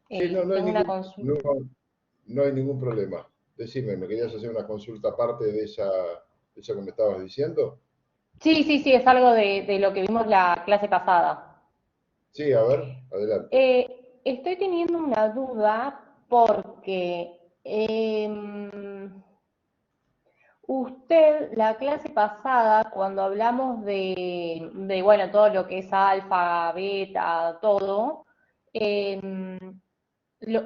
Sí, no, Tengo una no, consulta. no hay ningún problema. Decime, ¿me querías hacer una consulta aparte de de esa que me estabas diciendo? Sí, sí, sí, es algo de lo que vimos la clase pasada. Sí, a ver, adelante. Estoy teniendo una duda porque usted, la clase pasada, cuando hablamos bueno, todo lo que es alfa, beta, todo, em,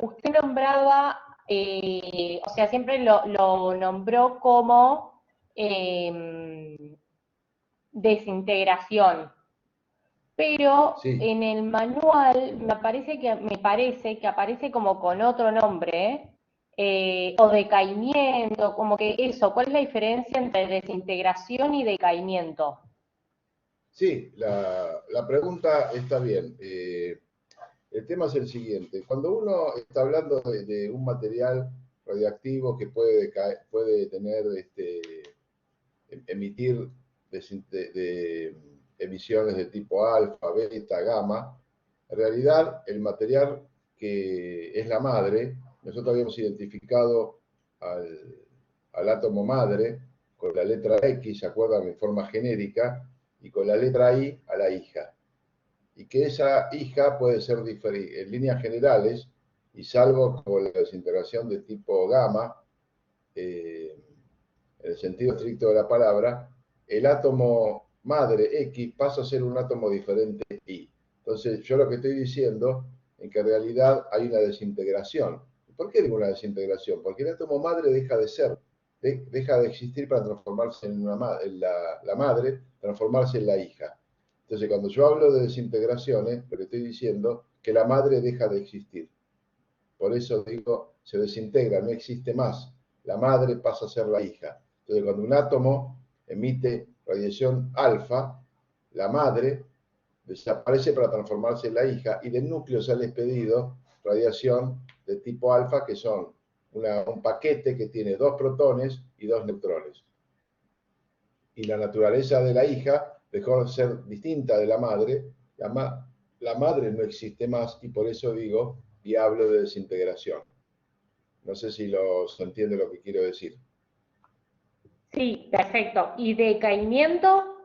usted nombraba, o sea, siempre lo nombró como desintegración, pero Sí, en el manual me parece que aparece como con otro nombre, o decaimiento, como que eso, ¿cuál es la diferencia entre desintegración y decaimiento? sí, la pregunta está bien. El tema es el siguiente. Cuando uno está hablando de un material radioactivo que puede tener, emitir de emisiones de tipo alfa, beta, gamma, en realidad el material que es la madre, nosotros habíamos identificado al, al átomo madre con la letra X, ¿se acuerdan? En forma genérica, y con la letra I a la hija. Y que esa hija puede ser diferente en líneas generales, y salvo con la desintegración de tipo gamma, eh, en el sentido estricto de la palabra, el átomo madre X pasa a ser un átomo diferente Y. Entonces, yo lo que estoy diciendo es que en realidad hay una desintegración. ¿Por qué digo una desintegración? Porque el átomo madre deja de ser, deja de existir para transformarse en, en la madre, transformarse en la hija. Entonces, cuando yo hablo de desintegraciones, lo que estoy diciendo es que la madre deja de existir. Por eso digo, se desintegra, no existe más. La madre pasa a ser la hija. Entonces, cuando un átomo emite radiación alfa, la madre desaparece para transformarse en la hija y del núcleo sale expedido radiación de tipo alfa, que son un paquete que tiene dos protones y dos neutrones. Y la naturaleza de la hija dejó de ser distinta de la madre. La madre no existe más y por eso digo y hablo de desintegración. No sé si se entiende lo que quiero decir. Sí, perfecto. ¿Y decaimiento?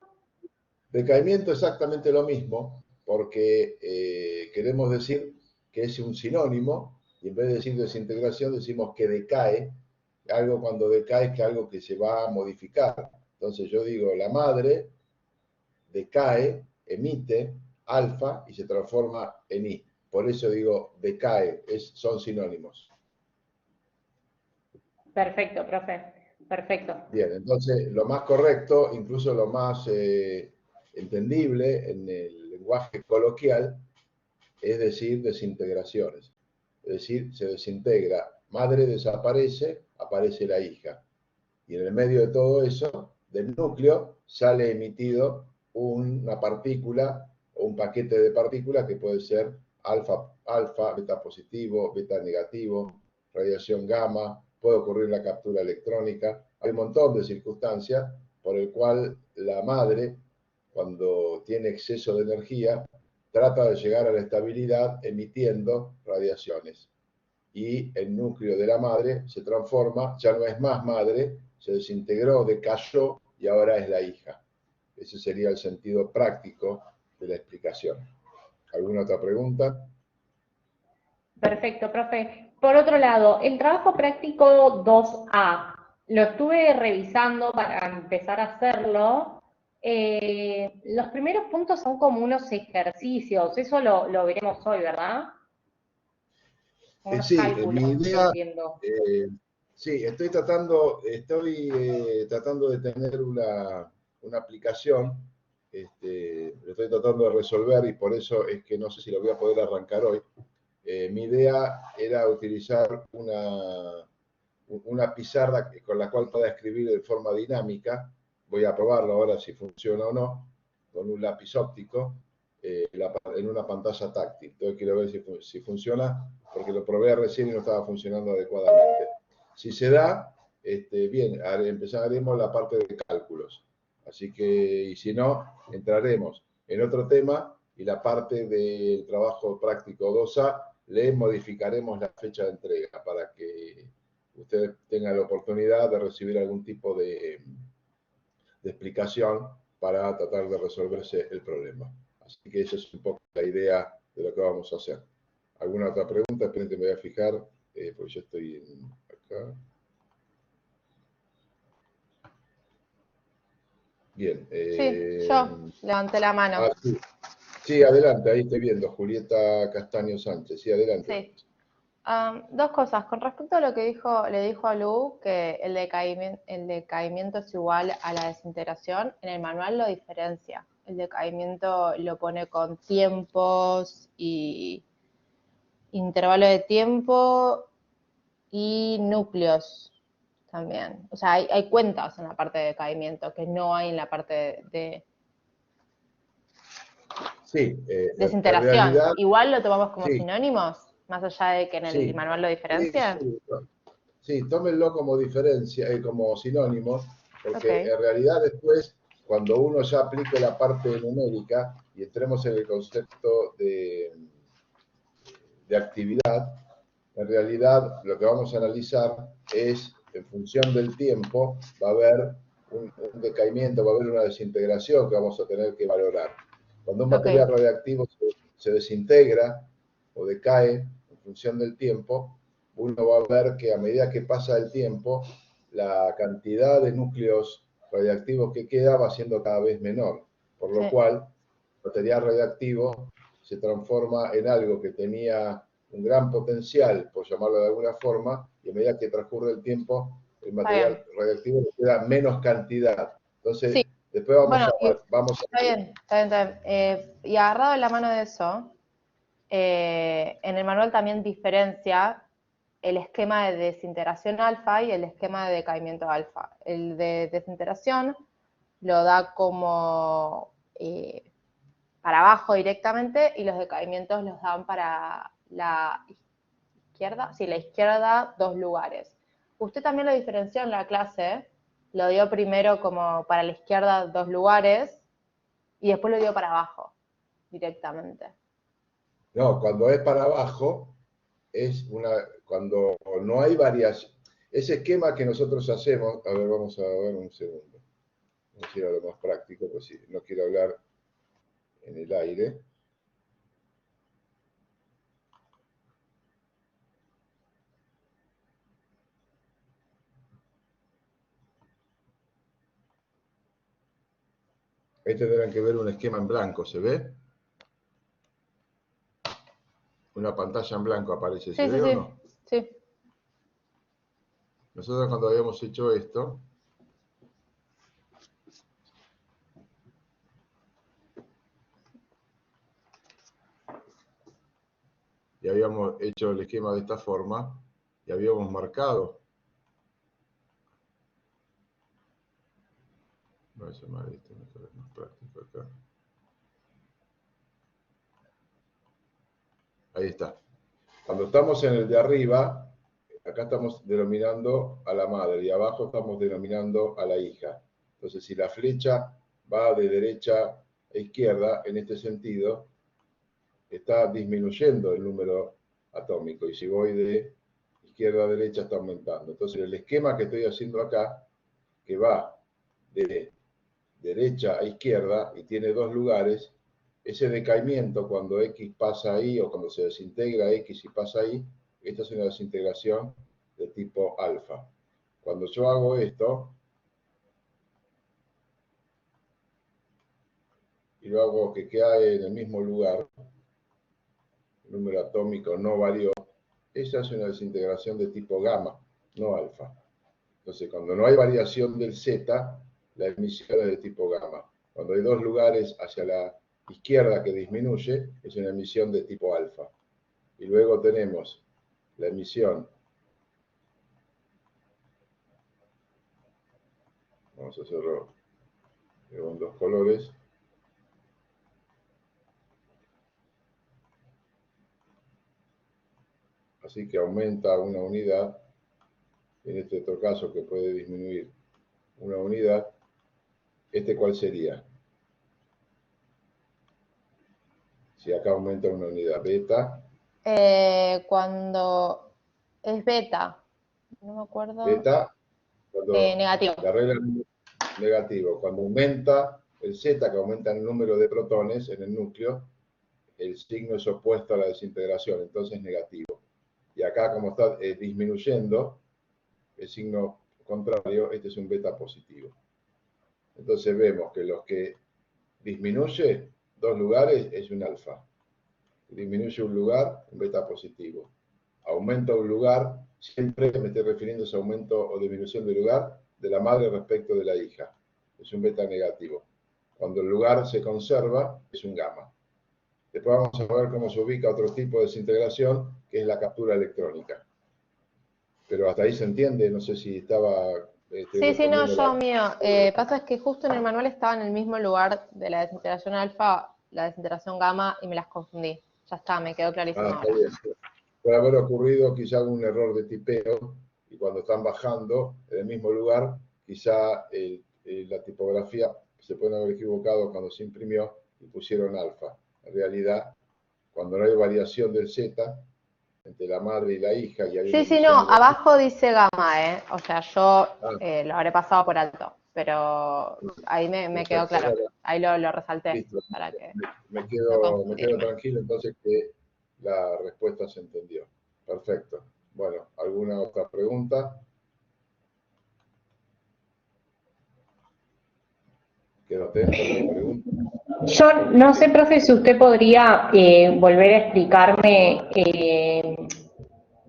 Decaimiento exactamente lo mismo, porque queremos decir que es un sinónimo, y en vez de decir desintegración decimos que decae. Algo cuando decae es que algo que se va a modificar. Entonces yo digo, la madre decae, emite alfa y se transforma en I. Por eso digo decae, son sinónimos. Perfecto, profe. Perfecto. Bien, entonces lo más correcto, incluso lo más entendible en el lenguaje coloquial, es decir desintegraciones. Es decir, se desintegra, madre desaparece, aparece la hija. Y en el medio de todo eso, del núcleo, sale emitido una partícula o un paquete de partículas que puede ser alfa, beta positivo, beta negativo, radiación gamma, puede ocurrir la captura electrónica. Hay un montón de circunstancias por el cual la madre, cuando tiene exceso de energía, trata de llegar a la estabilidad emitiendo radiaciones. Y el núcleo de la madre se transforma, ya no es más madre, se desintegró, decayó y ahora es la hija. Ese sería el sentido práctico de la explicación. ¿Alguna otra pregunta? Perfecto, profe. Por otro lado, el trabajo práctico 2A, lo estuve revisando para empezar a hacerlo. Los primeros puntos son como unos ejercicios, eso lo veremos hoy, ¿verdad? Unos Sí, mi cálculos, idea, entiendo. eh, sí, estoy tratando de tener una aplicación, lo estoy tratando de resolver y por eso es que no sé si lo voy a poder arrancar hoy. Mi idea era utilizar una pizarra con la cual pueda escribir de forma dinámica. Voy a probarlo ahora si funciona o no, con un lápiz óptico en una pantalla táctil. Entonces quiero ver si funciona, porque lo probé recién y no estaba funcionando adecuadamente. Si se da, bien, empezaremos la parte de cálculos. Así que, y si no, entraremos en otro tema y la parte del trabajo práctico 2A le modificaremos la fecha de entrega para que ustedes tengan la oportunidad de recibir algún tipo de explicación para tratar de resolverse el problema. Así que esa es un poco la idea de lo que vamos a hacer. ¿Alguna otra pregunta? Esperen que me voy a fijar, porque yo estoy acá. Bien. Sí, yo levanté la mano. Sí. Sí, adelante, ahí estoy viendo, Julieta Castaño Sánchez. Sí, adelante. Sí. Dos cosas. Con respecto a lo que le dijo a Lu, que el decaimiento es igual a la desintegración, en el manual lo diferencia. El decaimiento lo pone con tiempos y intervalo de tiempo y núcleos también. O sea, hay cuentas en la parte de decaimiento que no hay en la parte de Sí, desintegración. en realidad, Igual lo tomamos como sí, sinónimos, más allá de que en el sí, manual lo diferencia. sí, sí, tómenlo como diferencia, como sinónimo, porque Ok. en realidad después, cuando uno ya aplique la parte numérica y entremos en el concepto de actividad, en realidad lo que vamos a analizar es, en función del tiempo, va a haber un decaimiento, va a haber una desintegración que vamos a tener que valorar. Cuando un material Ok. radiactivo se desintegra o decae en función del tiempo, uno va a ver que a medida que pasa el tiempo, la cantidad de núcleos radiactivos que queda va siendo cada vez menor, por lo Sí. cual el material radiactivo se transforma en algo que tenía un gran potencial, por llamarlo de alguna forma, y a medida que transcurre el tiempo, el Está bien. material radiactivo le queda menos cantidad. Entonces, Sí. después Bueno, vamos está bien, está bien, está bien. Y agarrado de la mano de eso, en el manual también diferencia el esquema de desintegración alfa y el esquema de decaimiento alfa. El de desintegración lo da como para abajo directamente y los decaimientos los dan para la izquierda, sí, la izquierda, 2 lugares. Usted también lo diferenció en la clase, lo dio primero como para la izquierda 2 lugares y después lo dio para abajo directamente. No, cuando es para abajo, cuando no hay variación. Ese esquema que nosotros hacemos, a ver, vamos a ver un segundo. Vamos a ir a lo más práctico, pues sí, no quiero hablar en el aire. Ahí tendrán que ver un esquema en blanco, ¿se ve? Una pantalla en blanco aparece, ¿se Sí, sí, ve o sí, no? sí. Nosotros cuando habíamos hecho esto, y habíamos hecho el esquema de esta forma, y habíamos marcado. No es mal, esto es más práctico acá. Ahí está. Cuando estamos en el de arriba, acá estamos denominando a la madre y abajo estamos denominando a la hija. Entonces, si la flecha va de derecha a izquierda, en este sentido, está disminuyendo el número atómico. Y si voy de izquierda a derecha, está aumentando. Entonces, el esquema que estoy haciendo acá, que va de derecha a izquierda y tiene 2 lugares, ese decaimiento cuando X pasa ahí o cuando se desintegra X y pasa ahí, esta es una desintegración de tipo alfa. Cuando yo hago esto y lo hago que quede en el mismo lugar, el número atómico no varió, esa es una desintegración de tipo gamma, no alfa. Entonces, cuando no hay variación del Z, la emisión es de tipo gamma. Cuando hay 2 lugares hacia la izquierda que disminuye, es una emisión de tipo alfa. Y luego tenemos la emisión, vamos a hacerlo con 2 colores, así que aumenta una unidad, en este otro caso que puede disminuir una unidad. ¿Cuál sería? Si acá aumenta una unidad, beta, Cuando es beta, no me acuerdo. Beta, cuando Negativo. la regla es negativo. Cuando aumenta el Z, que aumenta el número de protones en el núcleo, el signo es opuesto a la desintegración, entonces negativo. Y acá, como está disminuyendo, el signo contrario, este es un beta positivo. Entonces vemos que los que disminuye 2 lugares es un alfa. Disminuye un lugar, un beta positivo. Aumenta un lugar, siempre me estoy refiriendo a ese aumento o disminución de lugar de la madre respecto de la hija. Es un beta negativo. Cuando el lugar se conserva, es un gamma. Después vamos a ver cómo se ubica otro tipo de desintegración, que es la captura electrónica. Pero hasta ahí se entiende, no sé si estaba... Sí, no, yo mío. Pasa es que justo en el manual estaba en el mismo lugar de la desintegración alfa, la desintegración gamma, y me las confundí. Ya está, me quedó clarísimo Está ahora. bien. Puede haber ocurrido quizá un error de tipeo y cuando están bajando en el mismo lugar, quizá la tipografía se puede haber equivocado cuando se imprimió y pusieron alfa. En realidad, cuando no hay variación del Z entre la madre y la hija y hay una Sí, emisión no, negativa. abajo dice gamma, ¿eh? O sea, yo Ah, lo habré pasado por alto, pero ahí me quedó perfecto. claro. Bueno, Ahí lo resalté listo. para que Me no quedo confundirme. tranquilo entonces que la respuesta se entendió. Perfecto. Bueno, ¿alguna otra pregunta? Quedo atento a las preguntas. Yo no sé, Sí. profe, si usted podría volver a explicarme,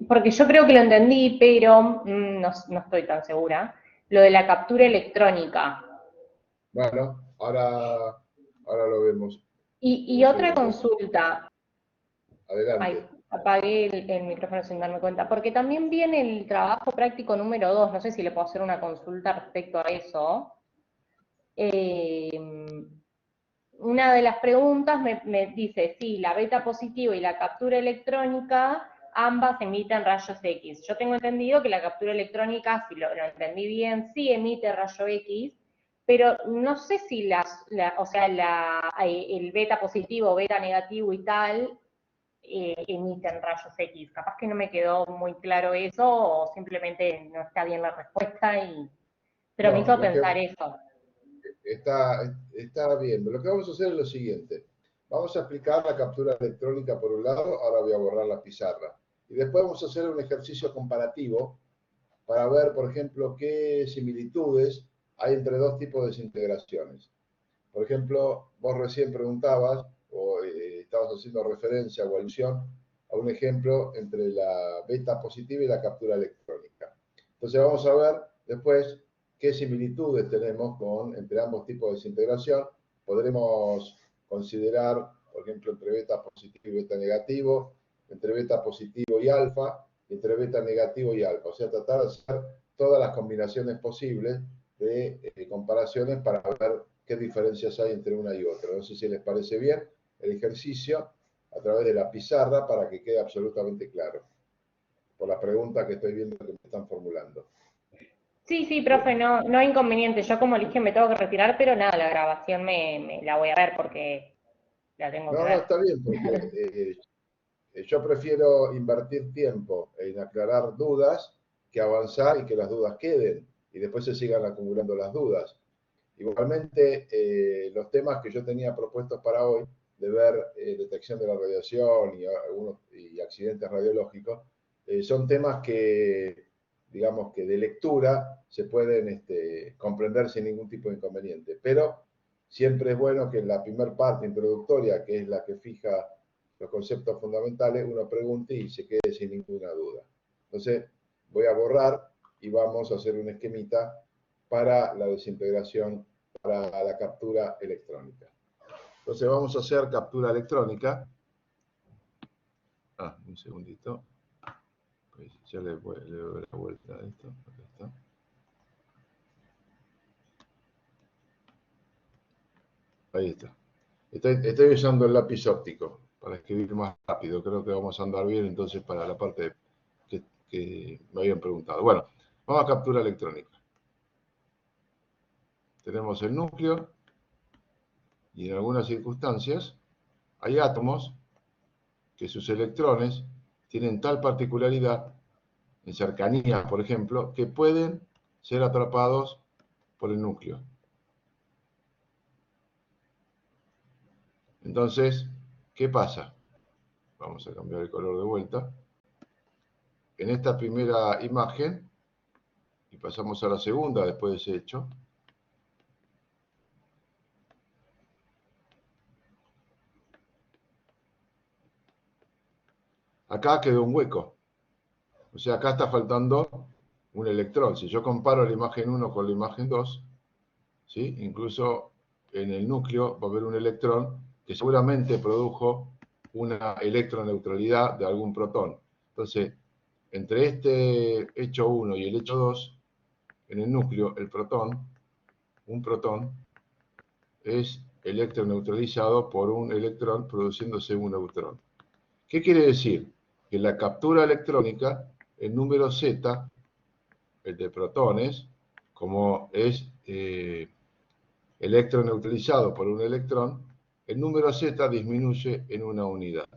porque yo creo que lo entendí, pero no estoy tan segura, lo de la captura electrónica. Bueno, ahora lo vemos. Y Un otra segundo. consulta, ay, Adelante. apagué el micrófono sin darme cuenta, porque también viene el trabajo práctico número 2, no sé si le puedo hacer una consulta respecto a eso. Eh, una de las preguntas me dice, sí, la beta positiva y la captura electrónica, ambas emiten rayos X. Yo tengo entendido que la captura electrónica, si lo entendí bien, sí emite rayo X, pero no sé si el beta positivo, beta negativo y tal, emiten rayos X. Capaz que no me quedó muy claro eso o simplemente no está bien la respuesta, pero me No, hizo pensar eso. está bien. Lo que vamos a hacer es lo siguiente. Vamos a aplicar la captura electrónica por un lado, ahora voy a borrar la pizarra. Y después vamos a hacer un ejercicio comparativo para ver, por ejemplo, qué similitudes hay entre dos tipos de desintegraciones. Por ejemplo, vos recién preguntabas o estabas haciendo referencia o alusión a un ejemplo entre la beta positiva y la captura electrónica. Entonces vamos a ver después qué similitudes tenemos entre ambos tipos de desintegración. Podremos considerar, por ejemplo, entre beta positivo y beta negativo, entre beta positivo y alfa, entre beta negativo y alfa. O sea, tratar de hacer todas las combinaciones posibles de comparaciones para ver qué diferencias hay entre una y otra. No sé si les parece bien el ejercicio a través de la pizarra para que quede absolutamente claro, por la pregunta que estoy viendo que me están formulando. Sí, profe, Bien. no hay inconveniente. Yo como le dije me tengo que retirar, pero nada, la grabación me la voy a ver porque la tengo que No, ver. está bien, porque yo prefiero invertir tiempo en aclarar dudas que avanzar y que las dudas queden y después se sigan acumulando las dudas. Igualmente, los temas que yo tenía propuestos para hoy, de ver detección de la radiación y accidentes radiológicos, son temas que, digamos que de lectura se pueden comprender sin ningún tipo de inconveniente. Pero siempre es bueno que en la primera parte introductoria, que es la que fija los conceptos fundamentales, uno pregunte y se quede sin ninguna duda. Entonces, voy a borrar y vamos a hacer un esquemita para la desintegración, para la captura electrónica. Entonces vamos a hacer captura electrónica. Un segundito. Pues ya le doy la vuelta a esto. Acá está. Ahí está. Estoy usando el lápiz óptico para escribir más rápido. Creo que vamos a andar bien entonces para la parte que me habían preguntado. Bueno, vamos a captura electrónica. Tenemos el núcleo y en algunas circunstancias hay átomos que sus electrones tienen tal particularidad, en cercanías, por ejemplo, que pueden ser atrapados por el núcleo. Entonces, ¿qué pasa? Vamos a cambiar el color de vuelta. En esta primera imagen, y pasamos a la segunda después de ese hecho, acá quedó un hueco. O sea, acá está faltando un electrón. Si yo comparo la imagen 1 con la imagen 2, ¿sí? Incluso en el núcleo va a haber un electrón que seguramente produjo una electroneutralidad de algún protón. Entonces, entre este hecho 1 y el hecho 2, en el núcleo, un protón, es electroneutralizado por un electrón produciéndose un neutrón. ¿Qué quiere decir? Que la captura electrónica, el número Z, el de protones, como es electroneutralizado por un electrón, el número Z disminuye en una unidad.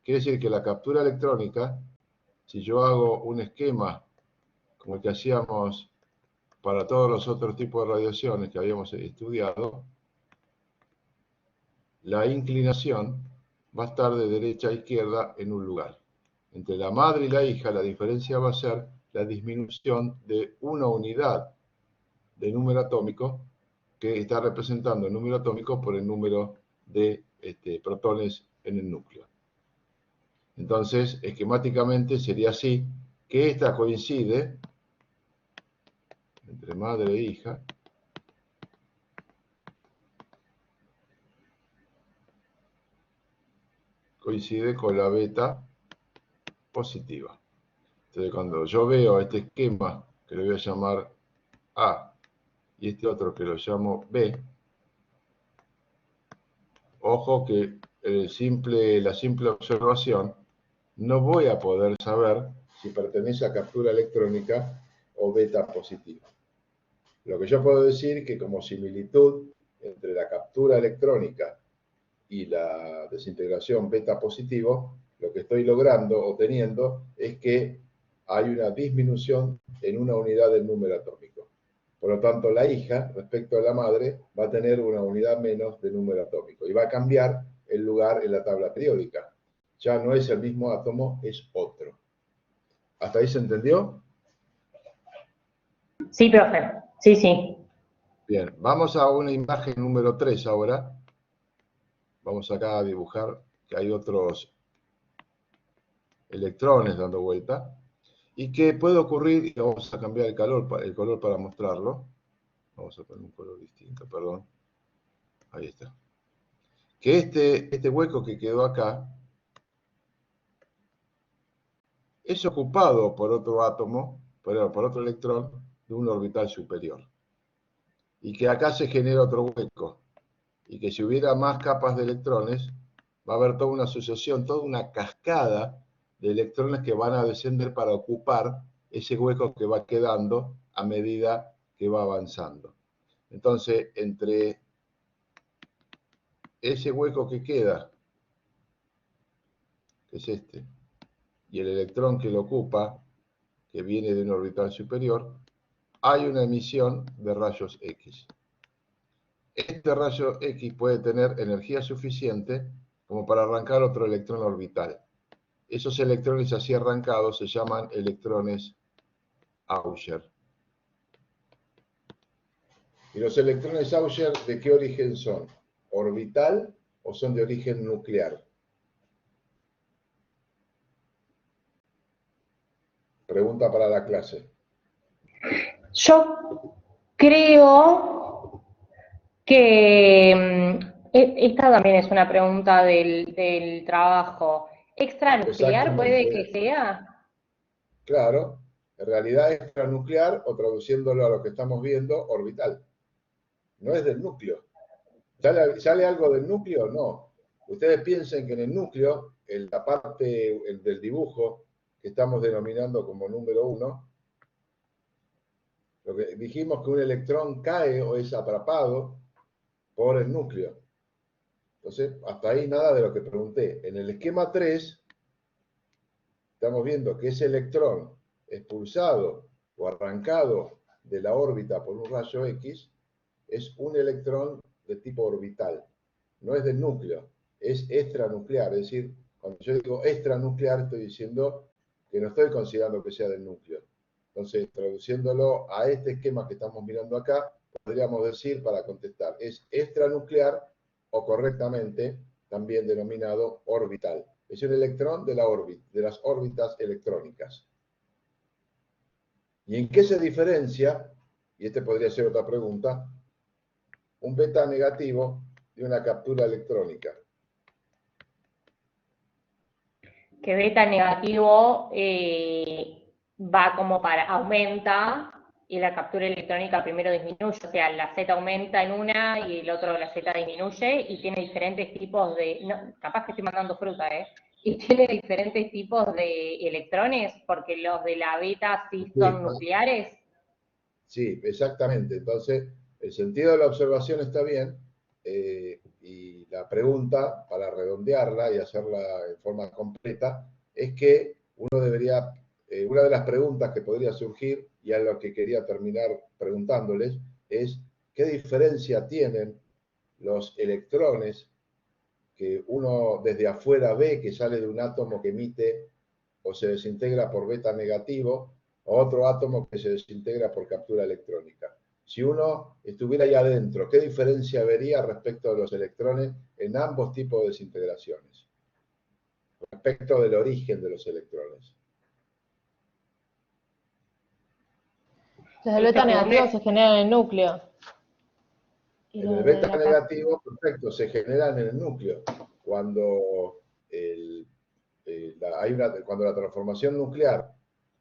Quiere decir que la captura electrónica, si yo hago un esquema como el que hacíamos para todos los otros tipos de radiaciones que habíamos estudiado, la inclinación va a estar de derecha a izquierda en un lugar. Entre la madre y la hija, la diferencia va a ser la disminución de una unidad de número atómico que está representando el número atómico por el número de protones en el núcleo. Entonces, esquemáticamente sería así, que esta coincide entre madre e hija, coincide con la beta positiva. Entonces, cuando yo veo este esquema, que lo voy a llamar A, y este otro que lo llamo B, ojo que la simple observación no voy a poder saber si pertenece a captura electrónica o beta positiva. Lo que yo puedo decir es que como similitud entre la captura electrónica y la desintegración beta positivo, lo que estoy logrando o teniendo es que hay una disminución en una unidad del número atómico. Por lo tanto, la hija, respecto a la madre, va a tener una unidad menos de número atómico y va a cambiar el lugar en la tabla periódica. Ya no es el mismo átomo, es otro. ¿Hasta ahí se entendió? Sí, profe. Sí, sí. Bien, vamos a una imagen número 3 ahora. Vamos acá a dibujar que hay otros electrones dando vuelta. Y que puede ocurrir, y vamos a cambiar el color para mostrarlo. Vamos a poner un color distinto, perdón. Ahí está. Que este hueco que quedó acá es ocupado por otro átomo, por otro electrón de un orbital superior. Y que acá se genera otro hueco. Y que si hubiera más capas de electrones, va a haber toda una sucesión, toda una cascada de electrones que van a descender para ocupar ese hueco que va quedando a medida que va avanzando. Entonces, entre ese hueco que queda, que es este, y el electrón que lo ocupa, que viene de un orbital superior, hay una emisión de rayos X. Este rayo X puede tener energía suficiente como para arrancar otro electrón orbital. Esos electrones así arrancados se llaman electrones Auger. ¿Y los electrones Auger de qué origen son? ¿Orbital o son de origen nuclear? Pregunta para la clase. Yo creo que esta también es una pregunta del trabajo. ¿Extranuclear puede que sea? Claro, en realidad es extranuclear o traduciéndolo a lo que estamos viendo, orbital. No es del núcleo. ¿Sale algo del núcleo? No. Ustedes piensen que en el núcleo, en la parte del dibujo que estamos denominando como número 1, lo que dijimos que un electrón cae o es atrapado por el núcleo. Entonces, hasta ahí nada de lo que pregunté. En el esquema 3, estamos viendo que ese electrón expulsado o arrancado de la órbita por un rayo X es un electrón de tipo orbital, no es del núcleo, es extranuclear, es decir, cuando yo digo extranuclear estoy diciendo que no estoy considerando que sea del núcleo. Entonces, traduciéndolo a este esquema que estamos mirando acá, podríamos decir, para contestar, es extranuclear o correctamente también denominado orbital. Es un electrón de la órbita, de las órbitas electrónicas. ¿Y en qué se diferencia? Y este podría ser otra pregunta, un beta negativo de una captura electrónica. Que beta negativo va como para, aumenta, y la captura electrónica primero disminuye, o sea, la Z aumenta en una y el otro la Z disminuye, y tiene diferentes tipos de, no, capaz que estoy mandando fruta, y tiene diferentes tipos de electrones, porque los de la beta sí son nucleares. Sí, exactamente. Entonces, el sentido de la observación está bien, y la pregunta, para redondearla y hacerla en forma completa, es que uno debería, una de las preguntas que podría surgir, y a lo que quería terminar preguntándoles, es ¿qué diferencia tienen los electrones que uno desde afuera ve que sale de un átomo que emite o se desintegra por beta negativo, o otro átomo que se desintegra por captura electrónica? Si uno estuviera ahí adentro, ¿qué diferencia vería respecto a los electrones en ambos tipos de desintegraciones? Respecto del origen de los electrones. Los del beta negativo se generan en el núcleo. En el beta negativo, perfecto, se generan en el núcleo. Cuando, cuando la transformación nuclear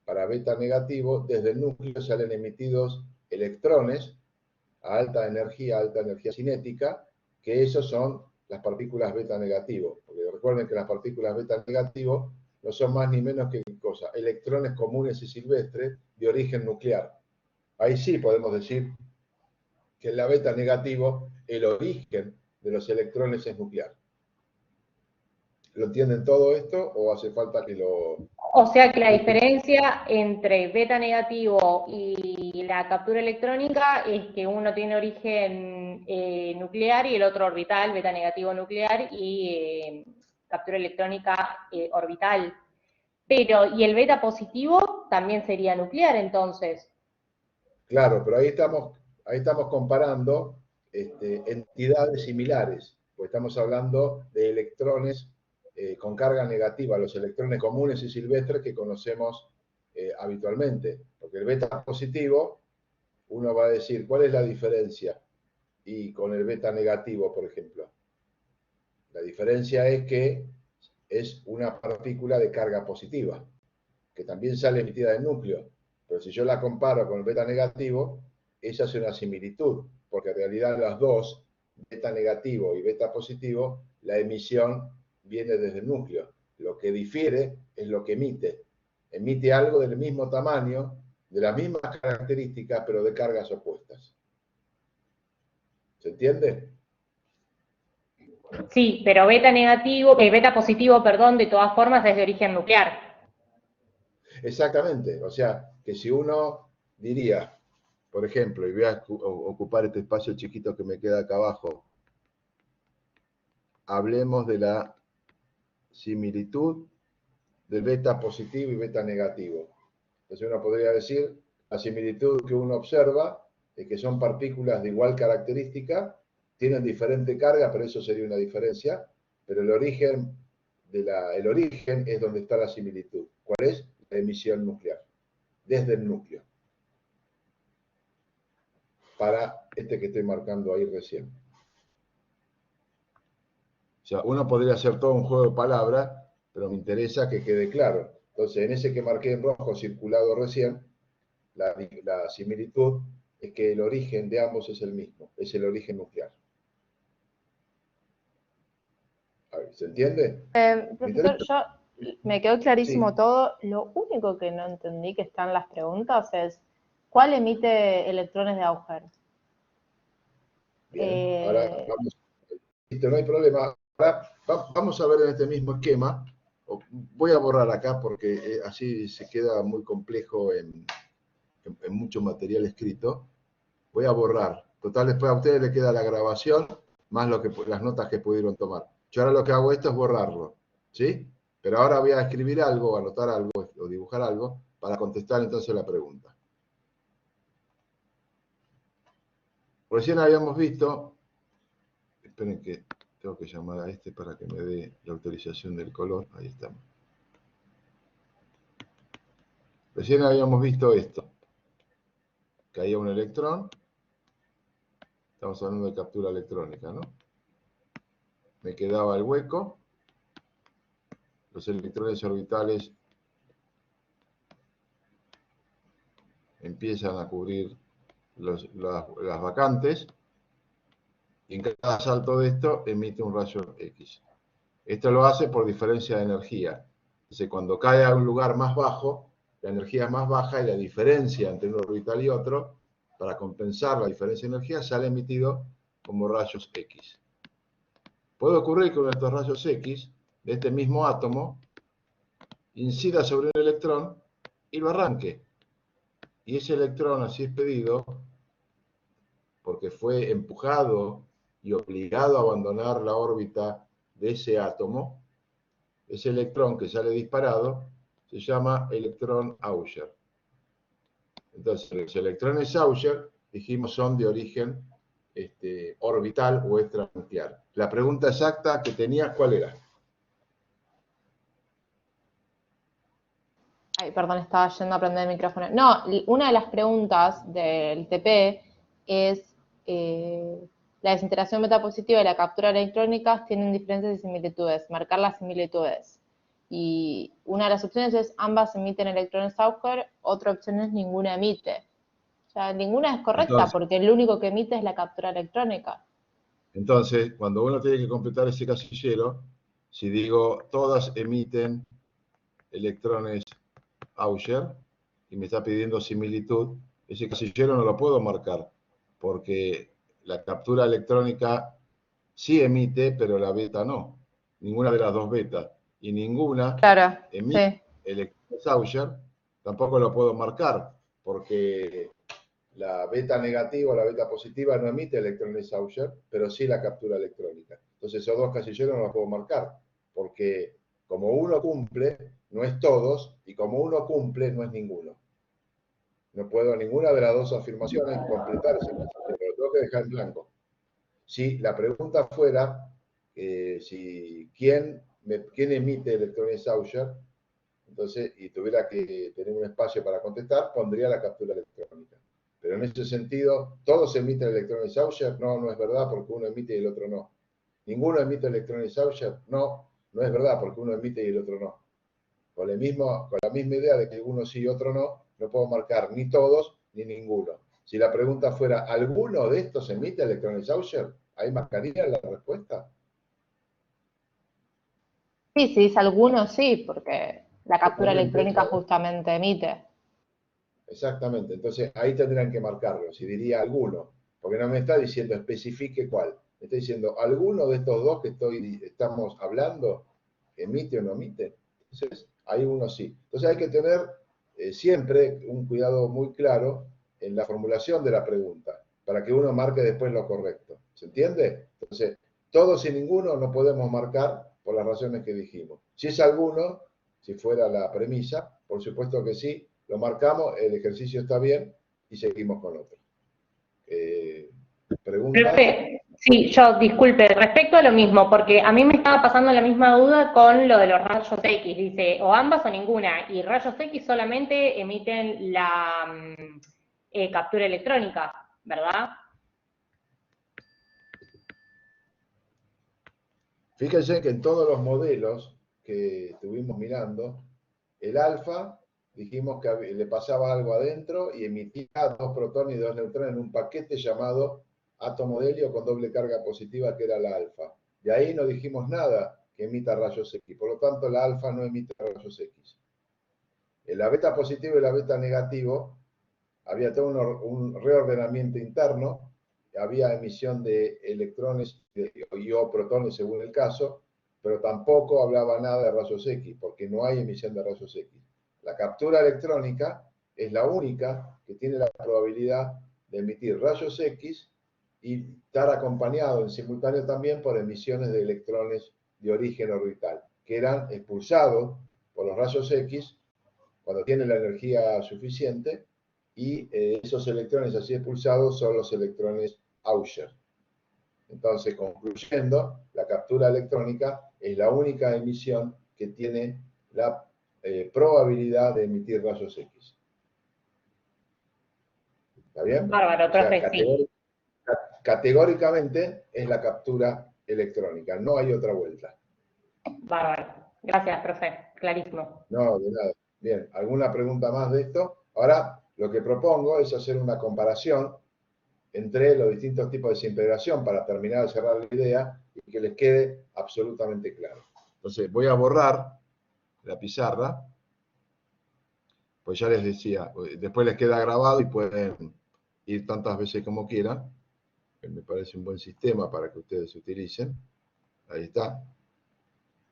para beta negativo, desde el núcleo salen emitidos electrones a alta energía cinética, que esos son las partículas beta negativo. Porque recuerden que las partículas beta negativo no son más ni menos que cosa, electrones comunes y silvestres de origen nuclear. Ahí sí podemos decir que en la beta negativo el origen de los electrones es nuclear. ¿Lo entienden todo esto o hace falta que lo... O sea que la diferencia entre beta negativo y la captura electrónica es que uno tiene origen nuclear y el otro orbital, beta negativo nuclear y captura electrónica orbital. Pero, ¿y el beta positivo también sería nuclear entonces? Claro, pero ahí estamos comparando entidades similares, pues estamos hablando de electrones con carga negativa, los electrones comunes y silvestres que conocemos habitualmente. Porque el beta positivo, uno va a decir, ¿cuál es la diferencia? Y con el beta negativo, por ejemplo. La diferencia es que es una partícula de carga positiva, que también sale emitida del núcleo. Pero si yo la comparo con el beta negativo, esa es una similitud, porque en realidad las dos, beta negativo y beta positivo, la emisión viene desde el núcleo. Lo que difiere es lo que emite. Emite algo del mismo tamaño, de las mismas características, pero de cargas opuestas. ¿Se entiende? Sí, pero beta positivo, perdón, de todas formas es de origen nuclear. Exactamente. O sea, que si uno diría, por ejemplo, y voy a ocupar este espacio chiquito que me queda acá abajo, hablemos de la similitud del beta positivo y beta negativo. Entonces uno podría decir, la similitud que uno observa es que son partículas de igual característica, tienen diferente carga, pero eso sería una diferencia, pero el origen es donde está la similitud. ¿Cuál es? La emisión nuclear, desde el núcleo. Para este que estoy marcando ahí recién. O sea, uno podría hacer todo un juego de palabras, pero me interesa que quede claro. Entonces, en ese que marqué en rojo circulado recién, la similitud es que el origen de ambos es el mismo, es el origen nuclear. A ver, ¿se entiende? Profesor, me quedó clarísimo Sí. todo. Lo único que no entendí que están las preguntas es, ¿cuál emite electrones de agujero? Bien, ahora vamos, listo, no hay problema. Ahora vamos a ver en este mismo esquema voy a borrar acá porque así se queda muy complejo en mucho material escrito. Voy a borrar. Total, después a ustedes les queda la grabación más las notas que pudieron tomar. Yo ahora lo que hago esto es borrarlo, ¿sí? Pero ahora voy a escribir algo, anotar algo o dibujar algo para contestar entonces la pregunta. Recién habíamos visto, esperen que tengo que llamar a este para que me dé la autorización del color, ahí estamos. Recién habíamos visto esto. Caía un electrón. Estamos hablando de captura electrónica, ¿no? Me quedaba el hueco. Los electrones orbitales empiezan a cubrir las vacantes. Y en cada salto de esto emite un rayo X. Esto lo hace por diferencia de energía. Entonces, cuando cae a un lugar más bajo, la energía es más baja y la diferencia entre un orbital y otro, para compensar la diferencia de energía, sale emitido como rayos X. Puede ocurrir que uno de estos rayos X, de este mismo átomo, incida sobre un electrón y lo arranque. Y ese electrón así expedido, porque fue empujado y obligado a abandonar la órbita de ese átomo, ese electrón que sale disparado, se llama electrón Auger. Entonces, los electrones Auger, dijimos, son de origen orbital o extranuclear. La pregunta exacta que tenías, ¿cuál era? Ay, perdón, estaba yendo a prender el micrófono. No, una de las preguntas del TP es la desintegración metapositiva y la captura electrónica tienen diferencias y similitudes, marcar las similitudes. Y una de las opciones es ambas emiten electrones Auger, otra opción es ninguna emite. O sea, ninguna es correcta. Entonces, porque el único que emite es la captura electrónica. Entonces, cuando uno tiene que completar ese casillero, si digo todas emiten electrones Auger y me está pidiendo similitud, ese casillero no lo puedo marcar porque la captura electrónica sí emite, pero la beta no. Ninguna de las dos betas. Y ninguna emite electrones Auger, tampoco lo puedo marcar porque la beta negativa o la beta positiva no emite electrones Auger, pero sí la captura electrónica. Entonces esos dos casilleros no los puedo marcar porque como uno cumple, no es todos, y como uno cumple, no es ninguno. No puedo ninguna de las dos afirmaciones completar ese casillero, lo tengo que dejar en blanco. Si la pregunta fuera ¿quién emite electrones Auger? Entonces, y tuviera que tener un espacio para contestar, pondría la captura electrónica. Pero en ese sentido, ¿todos emiten electrones Auger? No, no es verdad, porque uno emite y el otro no. ¿Ninguno emite electrones Auger? No, no es verdad, porque uno emite y el otro no. Con la misma idea de que uno sí y otro no, no puedo marcar ni todos ni ninguno. Si la pregunta fuera, ¿alguno de estos emite electrones Auger? Ahí marcaría la respuesta. Sí, si dice alguno, sí, porque la captura electrónica justamente emite. Exactamente, entonces ahí tendrían que marcarlo, si diría alguno, porque no me está diciendo especifique cuál, me está diciendo alguno de estos dos que estamos hablando, emite o no emite. Entonces, ahí uno sí. Entonces hay que tener siempre un cuidado muy claro en la formulación de la pregunta, para que uno marque después lo correcto. ¿Se entiende? Entonces, todos y ninguno no podemos marcar por las razones que dijimos. Si es alguno, si fuera la premisa, por supuesto que sí, lo marcamos, el ejercicio está bien y seguimos con otro. ¿Preguntas? Sí, yo, disculpe, respecto a lo mismo, porque a mí me estaba pasando la misma duda con lo de los rayos X, dice, o ambas o ninguna, y rayos X solamente emiten la captura electrónica, ¿verdad? Fíjense que en todos los modelos que estuvimos mirando, el alfa, dijimos que le pasaba algo adentro y emitía dos protones y dos neutrones en un paquete llamado átomo de helio con doble carga positiva, que era la alfa. Y ahí no dijimos nada que emita rayos X. Por lo tanto, la alfa no emite rayos X. En la beta positivo y la beta negativo había todo un reordenamiento interno, había emisión de electrones y o protones según el caso, pero tampoco hablaba nada de rayos X, porque no hay emisión de rayos X. La captura electrónica es la única que tiene la probabilidad de emitir rayos X y estar acompañado en simultáneo también por emisiones de electrones de origen orbital, que eran expulsados por los rayos X cuando tienen la energía suficiente, y esos electrones así expulsados son los electrones Auger. Entonces, concluyendo, la captura electrónica es la única emisión que tiene la probabilidad de emitir rayos X. ¿Está bien? Bárbaro, O sea, profe, sí. categóricamente es la captura electrónica, no hay otra vuelta. Bárbaro. Gracias, profe. Clarísimo. No, de nada. Bien, ¿alguna pregunta más de esto? Ahora, lo que propongo es hacer una comparación entre los distintos tipos de desintegración para terminar de cerrar la idea y que les quede absolutamente claro. Entonces, voy a borrar la pizarra, pues ya les decía, después les queda grabado y pueden ir tantas veces como quieran, que me parece un buen sistema para que ustedes utilicen. Ahí está.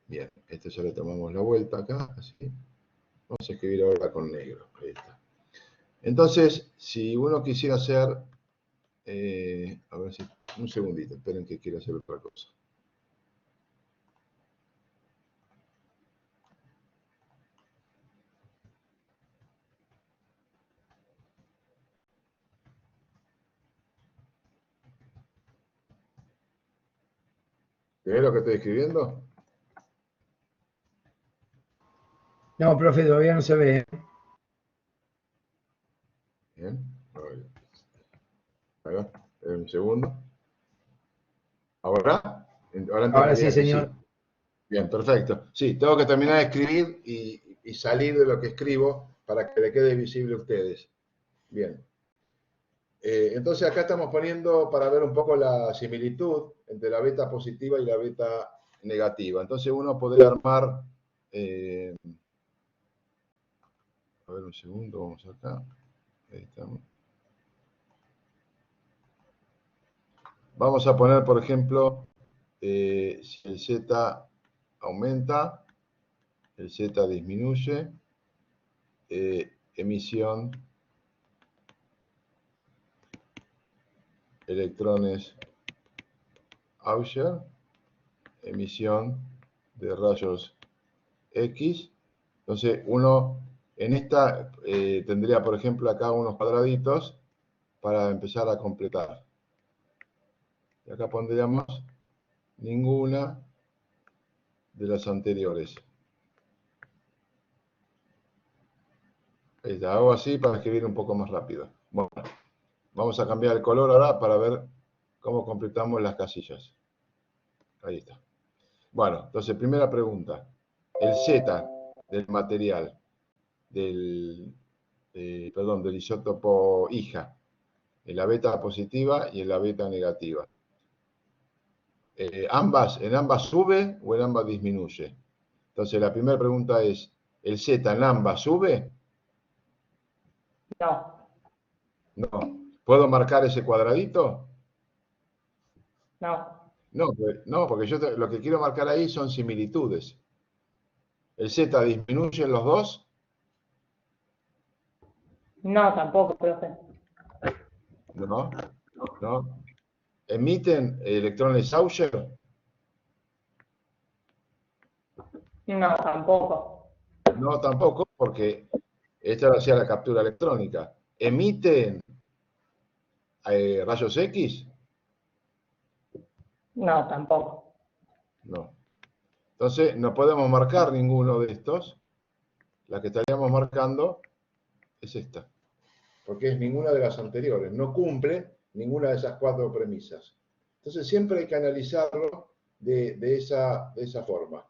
Bien, esto ya le tomamos la vuelta acá, así. Vamos a escribir ahora con negro. Ahí está. Entonces, si uno quisiera hacer, a ver si, un segundito, esperen que quiero hacer otra cosa. ¿Ves lo que estoy escribiendo? No, profe, todavía no se ve. Bien. A ver, un segundo. ¿Ahora? Ahora Ahora sí, entenderían que sí. señor. Bien, perfecto. Sí, tengo que terminar de escribir y salir de lo que escribo para que le quede visible a ustedes. Bien. Entonces acá estamos poniendo para ver un poco la similitud entre la beta positiva y la beta negativa. Entonces uno podría armar, a ver un segundo, vamos acá. Ahí estamos. Vamos a poner, por ejemplo, si el Z aumenta, el Z disminuye, emisión electrones Auger, emisión de rayos X. Entonces uno en esta tendría, por ejemplo, acá unos cuadraditos para empezar a completar. Y acá pondríamos ninguna de las anteriores. Ahí está, hago así para escribir un poco más rápido. Bueno, vamos a cambiar el color ahora para ver cómo completamos las casillas. Ahí está. Bueno, entonces, primera pregunta. El Z del material, del isótopo hija, en la beta positiva y en la beta negativa. ¿En ambas sube o en ambas disminuye? Entonces, la primera pregunta es, ¿el Z en ambas sube? No. No. ¿Puedo marcar ese cuadradito? No. No, porque yo lo que quiero marcar ahí son similitudes. ¿El Z disminuye en los dos? No, tampoco, profe. No, no. ¿Emiten electrones Auger? No, tampoco. No, tampoco, porque esta hacía la captura electrónica. ¿Emiten rayos X? No, tampoco. No. Entonces, no podemos marcar ninguno de estos. La que estaríamos marcando es esta. Porque es ninguna de las anteriores. No cumple ninguna de esas cuatro premisas. Entonces, siempre hay que analizarlo de esa forma.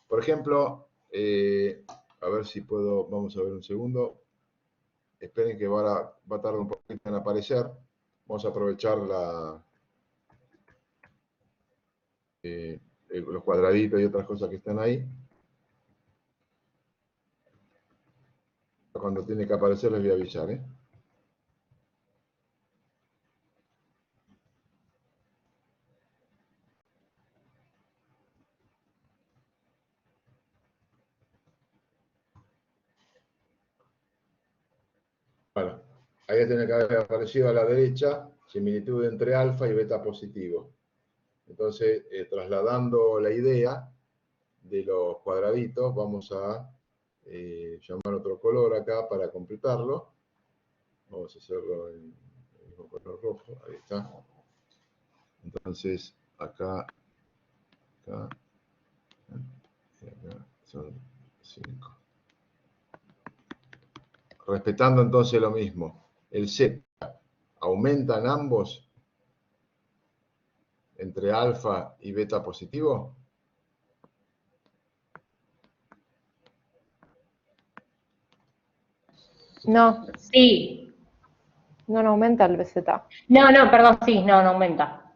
Por ejemplo, a ver si puedo, vamos a ver un segundo. Esperen que va a tardar un poquito en aparecer. Vamos a aprovechar los cuadraditos y otras cosas que están ahí. Cuando tiene que aparecer les voy a avisar, ¿eh? ahí tiene que haber aparecido a la derecha similitud entre alfa y beta positivo. Entonces, trasladando la idea de los cuadraditos, vamos a llamar otro color acá para completarlo. Vamos a hacerlo en el mismo color rojo, ahí está. Entonces, acá y acá son 5. Respetando entonces lo mismo, el Z, ¿aumentan ambos entre alfa y beta positivo? No, Sí. no aumenta el BZ. No, perdón, sí, no aumenta.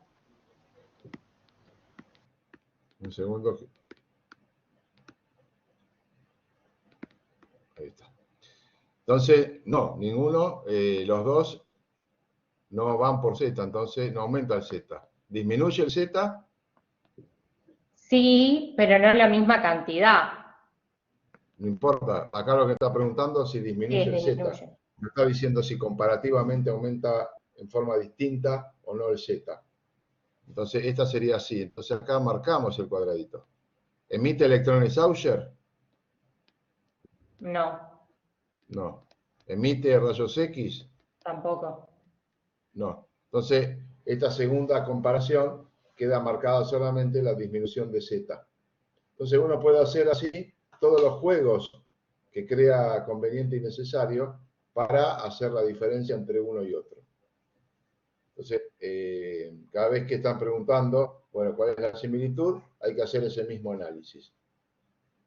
Un segundo. Ahí está. Entonces, no, ninguno, los dos no van por Z, entonces no aumenta el Z. ¿Disminuye el Z? Sí, pero no es la misma cantidad. No importa. Acá lo que está preguntando es si Sí, disminuye el Z. disminuye. Me está diciendo si comparativamente aumenta en forma distinta o no el Z. Entonces, esta sería así. Entonces, acá marcamos el cuadradito. ¿Emite electrones Auger? No, No. ¿Emite rayos X? tampoco. No. Entonces, esta segunda comparación queda marcada solamente la disminución de Z. Entonces, uno puede hacer así todos los juegos que crea conveniente y necesario para hacer la diferencia entre uno y otro. Entonces, cada vez que están preguntando, bueno, ¿cuál es la similitud? Hay que hacer ese mismo análisis.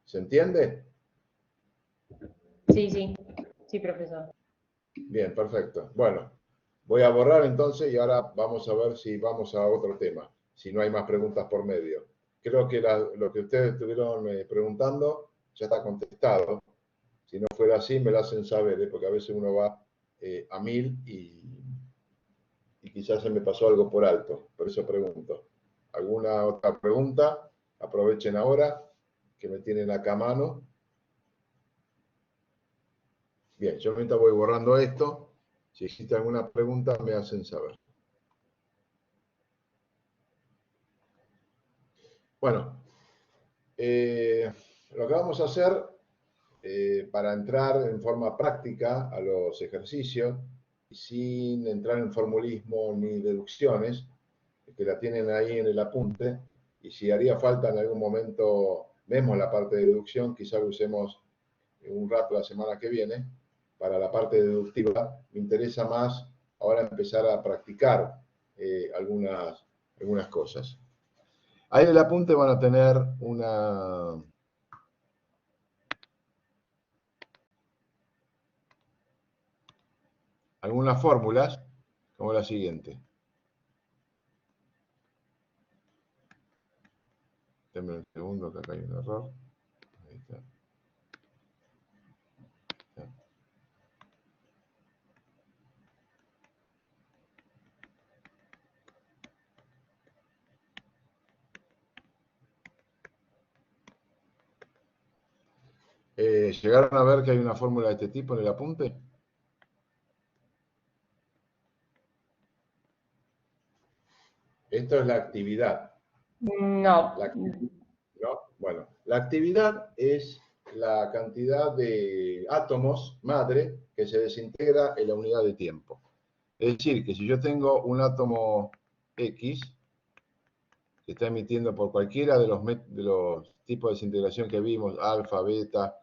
¿Se entiende? Sí, profesor. Bien, perfecto. Bueno, voy a borrar entonces y ahora vamos a ver si vamos a otro tema, si no hay más preguntas por medio. Creo que lo que ustedes estuvieron preguntando ya está contestado. Si no fuera así, me lo hacen saber, porque a veces uno va a 1000 y quizás se me pasó algo por alto. Por eso pregunto. ¿Alguna otra pregunta? Aprovechen ahora que me tienen acá a mano. Bien, yo mientras voy borrando esto, si existe alguna pregunta me hacen saber. Bueno, lo que vamos a hacer para entrar en forma práctica a los ejercicios, sin entrar en formulismo ni deducciones, que la tienen ahí en el apunte, y si haría falta en algún momento, vemos la parte de deducción, quizás lo usemos un rato la semana que viene, para la parte deductiva, me interesa más ahora empezar a practicar algunas cosas. Ahí en el apunte van a tener algunas fórmulas, como la siguiente. Denme un segundo, que acá hay un error. Ahí está. ¿Llegaron a ver que hay una fórmula de este tipo en el apunte? Esto es la actividad. No. ¿No? Bueno, la actividad es la cantidad de átomos madre que se desintegra en la unidad de tiempo. Es decir, que si yo tengo un átomo X que está emitiendo por cualquiera de los tipos de desintegración que vimos, alfa, beta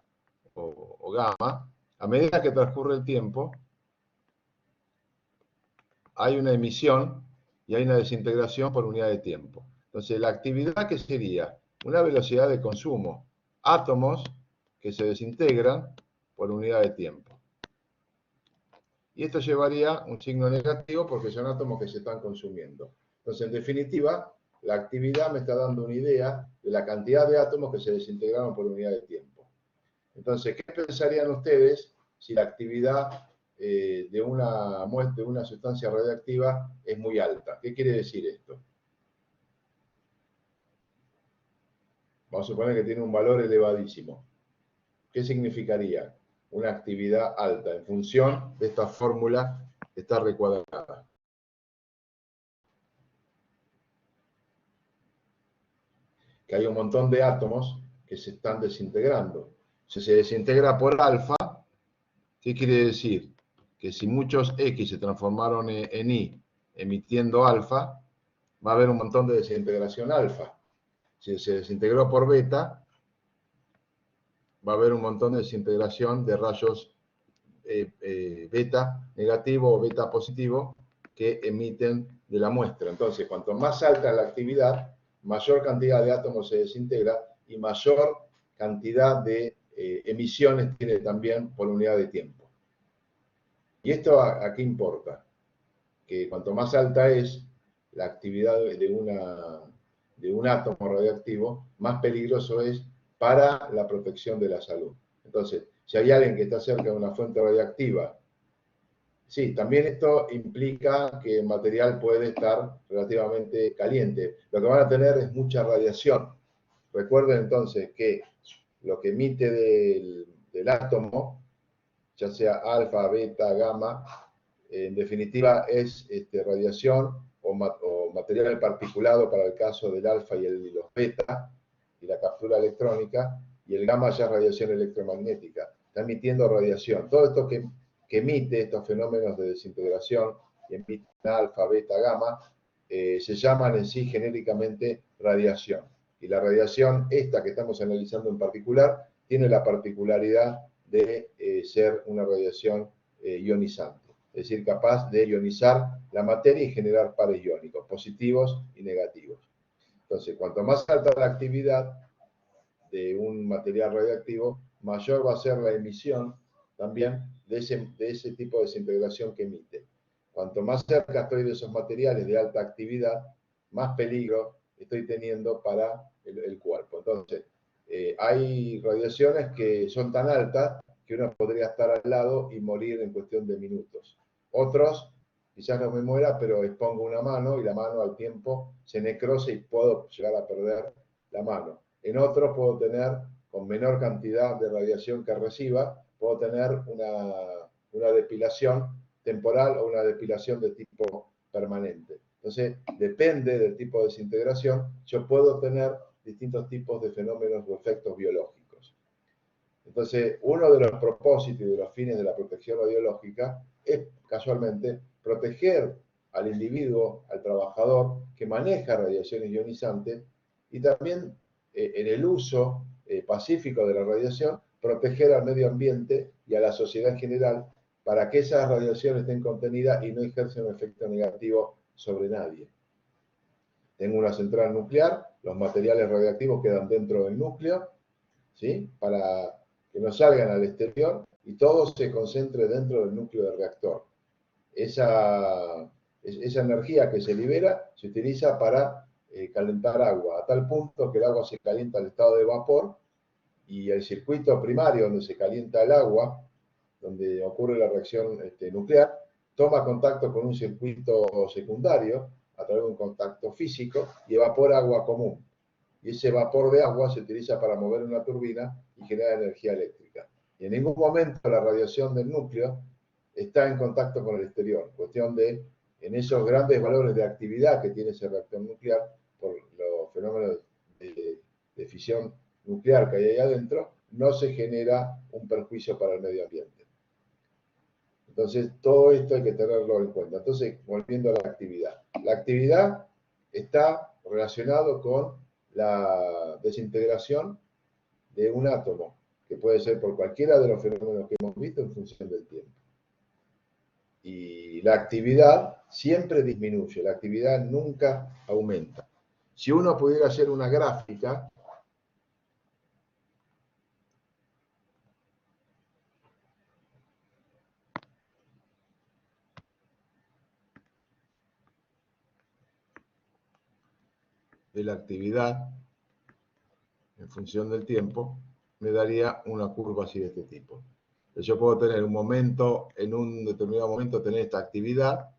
o gamma, a medida que transcurre el tiempo, hay una emisión y hay una desintegración por unidad de tiempo. Entonces, la actividad, ¿qué sería? Una velocidad de consumo. Átomos que se desintegran por unidad de tiempo. Y esto llevaría un signo negativo porque son átomos que se están consumiendo. Entonces, en definitiva, la actividad me está dando una idea de la cantidad de átomos que se desintegraron por unidad de tiempo. Entonces, ¿qué pensarían ustedes si la actividad de una sustancia radiactiva es muy alta? ¿Qué quiere decir esto? Vamos a suponer que tiene un valor elevadísimo. ¿Qué significaría una actividad alta en función de esta fórmula está recuadrada. Que hay un montón de átomos que se están desintegrando. Si se desintegra por alfa, ¿qué quiere decir? Que si muchos X se transformaron en Y emitiendo alfa, va a haber un montón de desintegración alfa. Si se desintegró por beta, va a haber un montón de desintegración de rayos beta negativo o beta positivo que emiten de la muestra. Entonces, cuanto más alta la actividad, mayor cantidad de átomos se desintegra y mayor cantidad de emisiones tiene también por unidad de tiempo. ¿Y esto a qué importa? Que cuanto más alta es la actividad de un átomo radioactivo, más peligroso es para la protección de la salud. Entonces, si hay alguien que está cerca de una fuente radioactiva, sí, también esto implica que el material puede estar relativamente caliente. Lo que van a tener es mucha radiación. Recuerden entonces que lo que emite del átomo, ya sea alfa, beta, gamma, en definitiva es radiación o material particulado para el caso del alfa y los beta, y la captura electrónica, y el gamma ya es radiación electromagnética. Está emitiendo radiación. Todo esto que emite estos fenómenos de desintegración, que emiten alfa, beta, gamma, se llaman en sí genéricamente radiación. Y la radiación, esta que estamos analizando en particular, tiene la particularidad de ser una radiación ionizante. Es decir, capaz de ionizar la materia y generar pares iónicos, positivos y negativos. Entonces, cuanto más alta la actividad de un material radioactivo, mayor va a ser la emisión también de ese tipo de desintegración que emite. Cuanto más cerca estoy de esos materiales de alta actividad, más peligro estoy teniendo para el cuerpo. Entonces, hay radiaciones que son tan altas que uno podría estar al lado y morir en cuestión de minutos. Otros, quizás no me muera, pero expongo una mano y la mano al tiempo se necrosa y puedo llegar a perder la mano. En otros puedo tener, con menor cantidad de radiación que reciba, puedo tener una depilación temporal o una depilación de tipo permanente. Entonces, depende del tipo de desintegración, yo puedo tener distintos tipos de fenómenos o efectos biológicos. Entonces, uno de los propósitos y de los fines de la protección radiológica es, casualmente, proteger al individuo, al trabajador que maneja radiaciones ionizantes y también en el uso pacífico de la radiación, proteger al medio ambiente y a la sociedad en general para que esas radiaciones estén contenidas y no ejercen un efecto negativo sobre nadie. Tengo una central nuclear, los materiales radiactivos quedan dentro del núcleo, ¿sí? Para que no salgan al exterior y todo se concentre dentro del núcleo del reactor. Esa energía que se libera se utiliza para calentar agua, a tal punto que el agua se calienta al estado de vapor y el circuito primario donde se calienta el agua, donde ocurre la reacción nuclear, toma contacto con un circuito secundario a través de un contacto físico y evapora agua común. Y ese vapor de agua se utiliza para mover una turbina y generar energía eléctrica. Y en ningún momento la radiación del núcleo está en contacto con el exterior. Cuestión de, en esos grandes valores de actividad que tiene ese reactor nuclear, por los fenómenos de fisión nuclear que hay ahí adentro, no se genera un perjuicio para el medio ambiente. Entonces, todo esto hay que tenerlo en cuenta. Entonces, volviendo a la actividad. La actividad está relacionado con la desintegración de un átomo, que puede ser por cualquiera de los fenómenos que hemos visto en función del tiempo. Y la actividad siempre disminuye, la actividad nunca aumenta. Si uno pudiera hacer una gráfica, de la actividad en función del tiempo, me daría una curva así de este tipo. Yo puedo tener un momento, en un determinado momento tener esta actividad,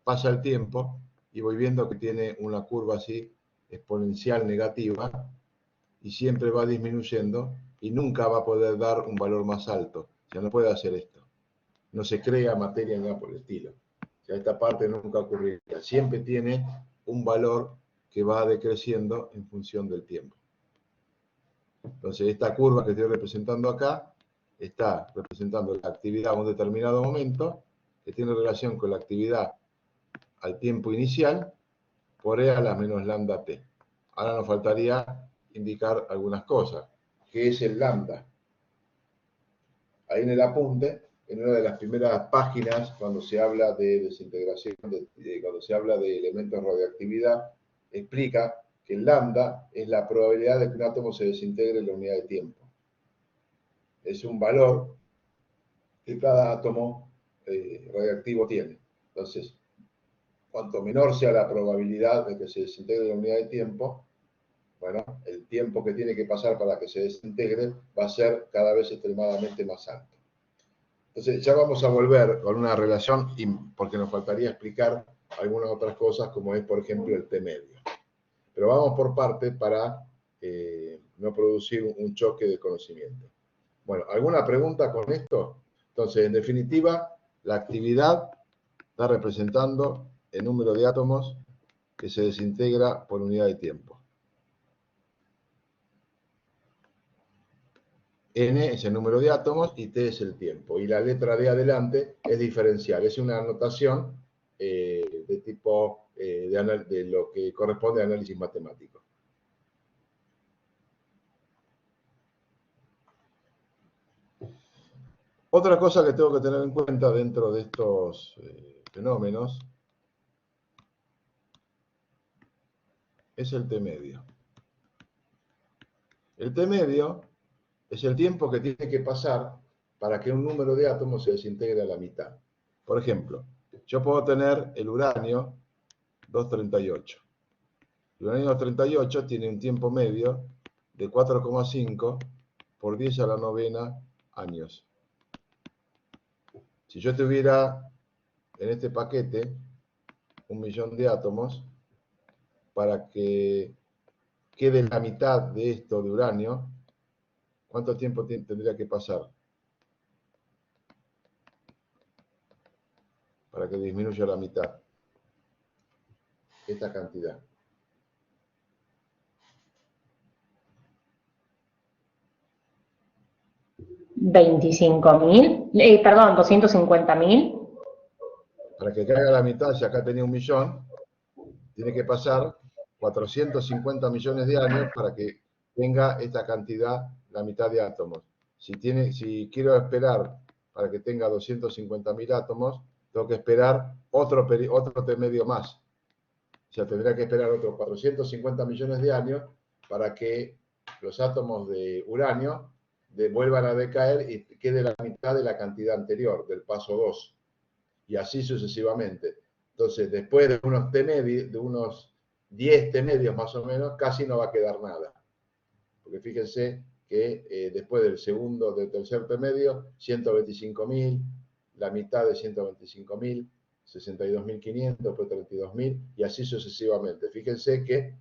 pasa el tiempo y voy viendo que tiene una curva así exponencial negativa y siempre va disminuyendo y nunca va a poder dar un valor más alto. Ya no puede hacer esto. no se crea materia ni nada por el estilo. O sea, esta parte nunca ocurriría. Siempre tiene un valor que va decreciendo en función del tiempo. Entonces, esta curva que estoy representando acá está representando la actividad a un determinado momento, que tiene relación con la actividad al tiempo inicial, por E a la menos lambda t. Ahora nos faltaría indicar algunas cosas. ¿Qué es el lambda? Ahí en el apunte, en una de las primeras páginas, cuando se habla de desintegración, cuando se habla de elementos de radioactividad, explica que el lambda es la probabilidad de que un átomo se desintegre en la unidad de tiempo. Es un valor que cada átomo radioactivo tiene. Entonces, cuanto menor sea la probabilidad de que se desintegre en la unidad de tiempo, bueno, el tiempo que tiene que pasar para que se desintegre va a ser cada vez extremadamente más alto. Entonces, ya vamos a volver con una relación, porque nos faltaría explicar algunas otras cosas, como es, por ejemplo, el T medio. Pero vamos por parte para no producir un choque de conocimiento. Bueno, ¿alguna pregunta con esto? Entonces, en definitiva, la actividad está representando el número de átomos que se desintegra por unidad de tiempo. N es el número de átomos y T es el tiempo. Y la letra D adelante es diferencial. Es una anotación de tipo de lo que corresponde a análisis matemático. Otra cosa que tengo que tener en cuenta dentro de estos fenómenos es el T medio. El T medio es el tiempo que tiene que pasar para que un número de átomos se desintegre a la mitad. Por ejemplo, yo puedo tener el uranio 238. El uranio 238 tiene un tiempo medio de 4,5 por 10 a la novena años. Si yo tuviera en este paquete 1.000.000 de átomos, para que quede la mitad de esto de uranio, ¿cuánto tiempo tendría que pasar para que disminuya la mitad? Esta cantidad. Perdón, 250.000. Para que caiga la mitad, si acá tenía 1.000.000, tiene que pasar 450 millones de años para que tenga esta cantidad, la mitad de átomos. Si quiero esperar para que tenga 250.000 átomos, tengo que esperar otro T medio más. O sea, tendría que esperar otros 450 millones de años para que los átomos de uranio vuelvan a decaer y quede la mitad de la cantidad anterior, del paso 2. Y así sucesivamente. Entonces, después de unos T medios, de unos 10 T medios más o menos, casi no va a quedar nada. Porque fíjense que después del tercer T medio, 125.000, la mitad de 125.000, 62.500, después 32.000, y así sucesivamente. Fíjense que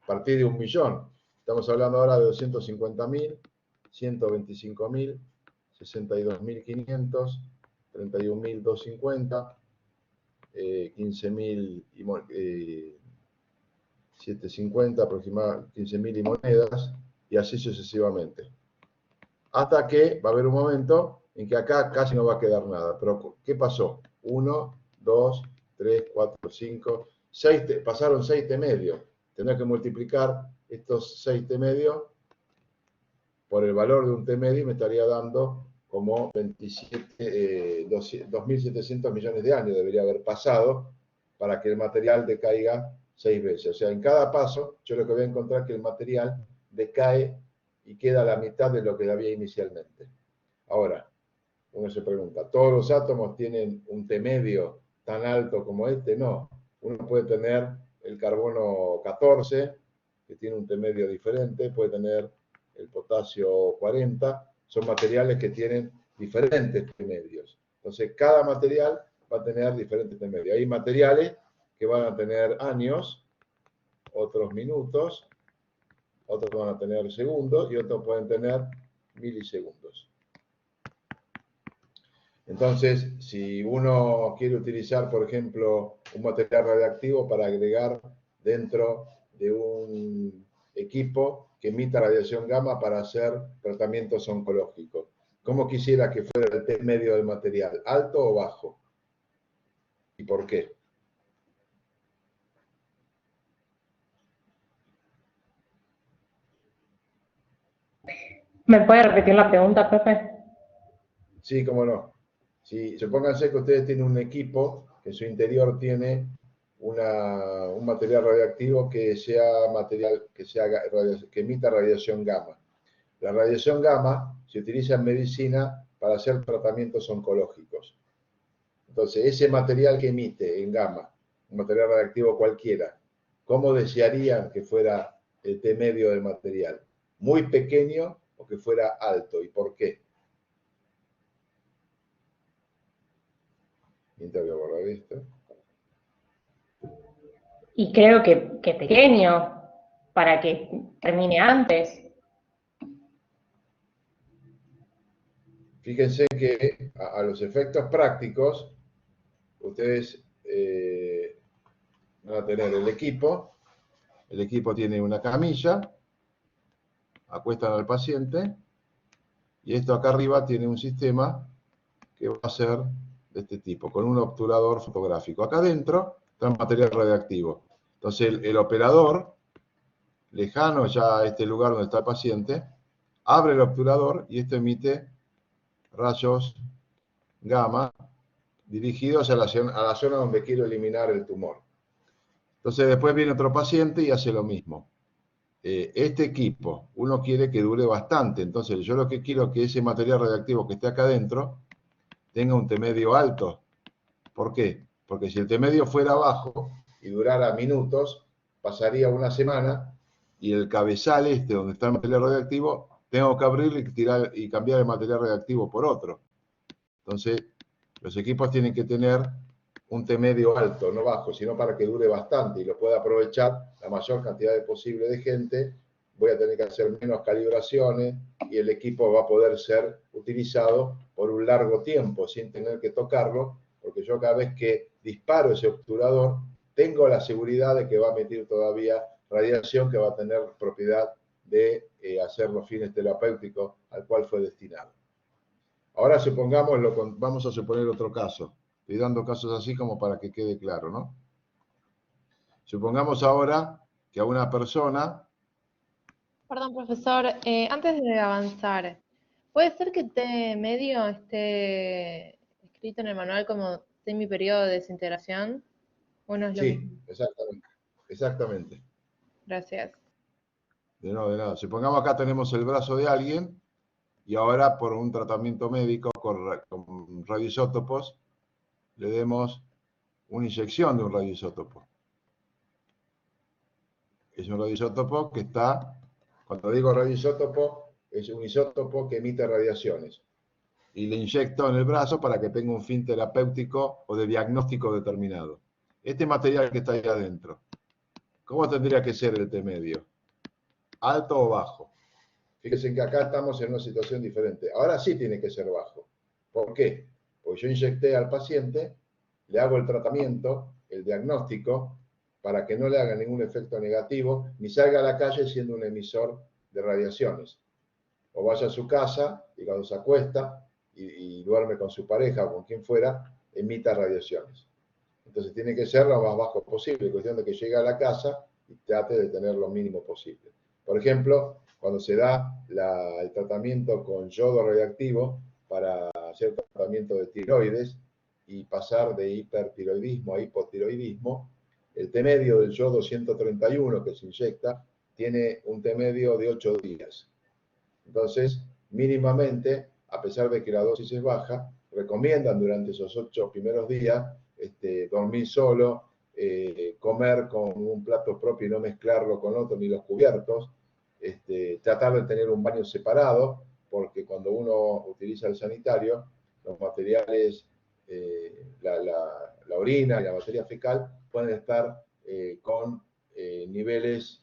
a partir de 1.000.000, estamos hablando ahora de 250.000, 125.000, 62.500, 31.250, 15.750 aproximadamente, 15.000 y monedas, y así sucesivamente. Hasta que va a haber un momento en que acá casi no va a quedar nada. Pero, ¿qué pasó? 1, 2, 3, 4, 5, 6, pasaron 6 T medios. Tendrás que multiplicar estos 6 T medios por el valor de un T medio y me estaría dando como 2.700 millones de años debería haber pasado para que el material decaiga 6 veces. O sea, en cada paso yo lo que voy a encontrar es que el material decae y queda a la mitad de lo que había inicialmente. Ahora, uno se pregunta, ¿todos los átomos tienen un T medio tan alto como este? No. Uno puede tener el carbono 14, que tiene un T medio diferente, puede tener el potasio 40, son materiales que tienen diferentes T medios. Entonces, cada material va a tener diferentes T medios. Hay materiales que van a tener años, otros minutos, otros van a tener segundos y otros pueden tener milisegundos. Entonces, si uno quiere utilizar, por ejemplo, un material radiactivo para agregar dentro de un equipo que emita radiación gamma para hacer tratamientos oncológicos, ¿cómo quisiera que fuera el T medio del material? ¿Alto o bajo? ¿Y por qué? ¿Me puede repetir la pregunta, profe? Sí, cómo no. Si, supónganse que ustedes tienen un equipo que en su interior tiene un material radiactivo que sea material que emita radiación gamma. La radiación gamma se utiliza en medicina para hacer tratamientos oncológicos. Entonces, ese material que emite en gamma, un material radiactivo cualquiera, ¿cómo desearían que fuera el T medio del material? ¿Muy pequeño o que fuera alto? ¿Y por qué? Intervio por la vista. Y creo que pequeño, para que termine antes. Fíjense que a los efectos prácticos, ustedes van a tener el equipo tiene una camilla, acuestan al paciente, y esto acá arriba tiene un sistema que va a ser de este tipo, con un obturador fotográfico. Acá adentro está el material radiactivo. Entonces el operador, lejano ya a este lugar donde está el paciente, abre el obturador y esto emite rayos gamma dirigidos a la zona donde quiero eliminar el tumor. Entonces después viene otro paciente y hace lo mismo. Este equipo, uno quiere que dure bastante, entonces yo lo que quiero es que ese material radiactivo que esté acá adentro tenga un T medio alto. ¿Por qué? Porque si el T medio fuera bajo y durara minutos, pasaría una semana y el cabezal este donde está el material radiactivo, tengo que abrirlo y cambiar el material radiactivo por otro. Entonces, los equipos tienen que tener un T medio alto, no bajo, sino para que dure bastante y lo pueda aprovechar la mayor cantidad posible de gente. Voy a tener que hacer menos calibraciones y el equipo va a poder ser utilizado por un largo tiempo sin tener que tocarlo, porque yo cada vez que disparo ese obturador, tengo la seguridad de que va a emitir todavía radiación que va a tener propiedad de hacer los fines terapéuticos al cual fue destinado. Ahora vamos a suponer otro caso. Estoy dando casos así como para que quede claro, ¿no? Supongamos ahora que a una persona... Perdón, profesor, antes de avanzar, ¿puede ser que T medio esté escrito en el manual como semiperiodo de desintegración? ¿O no es lo Sí, mismo? exactamente. Exactamente. Gracias. De nada. Supongamos acá tenemos el brazo de alguien y ahora por un tratamiento médico con radioisótopos le demos una inyección de un radioisótopo. Es un radioisótopo que está, cuando digo radioisótopo, es un isótopo que emite radiaciones. Y le inyecto en el brazo para que tenga un fin terapéutico o de diagnóstico determinado. Este material que está ahí adentro, ¿cómo tendría que ser el T medio? ¿Alto o bajo? Fíjense que acá estamos en una situación diferente. Ahora sí tiene que ser bajo. ¿Por qué? Porque yo inyecté al paciente, le hago el tratamiento, el diagnóstico, para que no le haga ningún efecto negativo, ni salga a la calle siendo un emisor de radiaciones. O vaya a su casa y cuando se acuesta y duerme con su pareja o con quien fuera, emita radiaciones. Entonces tiene que ser lo más bajo posible, cuestión de que llegue a la casa y trate de tener lo mínimo posible. Por ejemplo, cuando se da el tratamiento con yodo radioactivo para hacer tratamiento de tiroides y pasar de hipertiroidismo a hipotiroidismo, el T medio del yodo 131 que se inyecta tiene un T medio de 8 días. Entonces, mínimamente, a pesar de que la dosis es baja, recomiendan durante esos 8 primeros días dormir solo, comer con un plato propio y no mezclarlo con otro, ni los cubiertos, tratar de tener un baño separado, porque cuando uno utiliza el sanitario, los materiales, la orina y la materia fecal pueden estar con niveles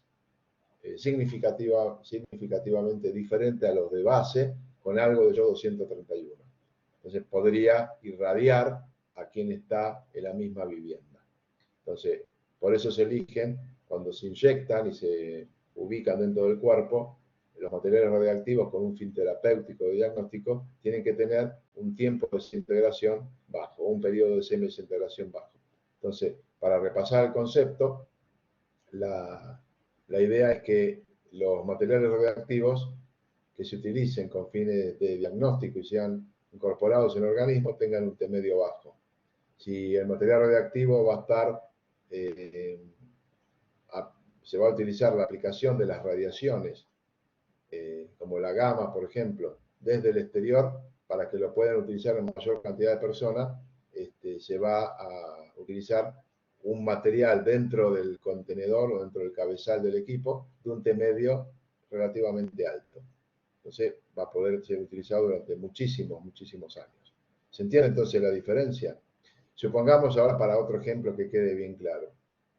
significativamente diferente a los de base, con algo de yodo 131. Entonces podría irradiar a quien está en la misma vivienda. Entonces, por eso se eligen, cuando se inyectan y se ubican dentro del cuerpo, los materiales radiactivos con un fin terapéutico de diagnóstico tienen que tener un tiempo de desintegración bajo, un periodo de semi-desintegración bajo. Entonces, para repasar el concepto, la idea es que los materiales radiactivos que se utilicen con fines de diagnóstico y sean incorporados en el organismo tengan un T medio bajo. Si el material radiactivo va a estar, se va a utilizar la aplicación de las radiaciones, como la gamma, por ejemplo, desde el exterior, para que lo puedan utilizar en mayor cantidad de personas, se va a utilizar un material dentro del contenedor o dentro del cabezal del equipo de un T medio relativamente alto. Entonces va a poder ser utilizado durante muchísimos años. ¿Se entiende entonces la diferencia? Supongamos ahora para otro ejemplo que quede bien claro.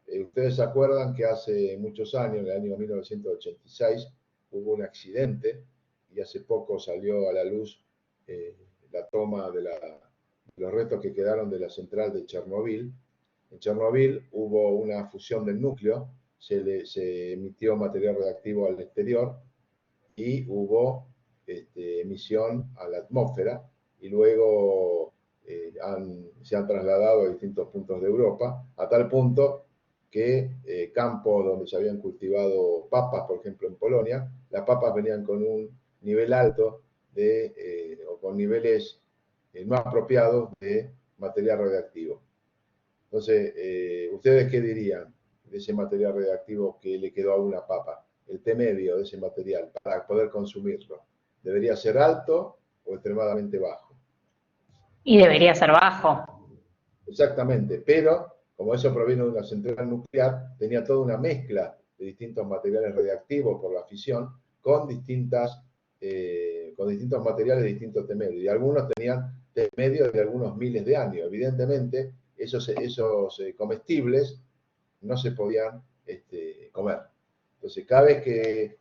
Ustedes se acuerdan que hace muchos años, en el año 1986, hubo un accidente y hace poco salió a la luz la toma de los restos que quedaron de la central de Chernobyl. En Chernobyl hubo una fusión del núcleo, se emitió material radiactivo al exterior y hubo emisión a la atmósfera y luego se han trasladado a distintos puntos de Europa, a tal punto que campos donde se habían cultivado papas, por ejemplo en Polonia, las papas venían con un nivel alto o con niveles no apropiados de material radiactivo. Entonces, ¿ustedes qué dirían de ese material radiactivo que le quedó a una papa? El T medio de ese material para poder consumirlo. ¿Debería ser alto o extremadamente bajo? Y debería ser bajo. Exactamente, pero como eso proviene de una central nuclear, tenía toda una mezcla de distintos materiales radiactivos por la fisión con distintos materiales de distintos T medios. Y algunos tenían T medios de algunos miles de años. Evidentemente, esos comestibles no se podían comer. Entonces, cada vez que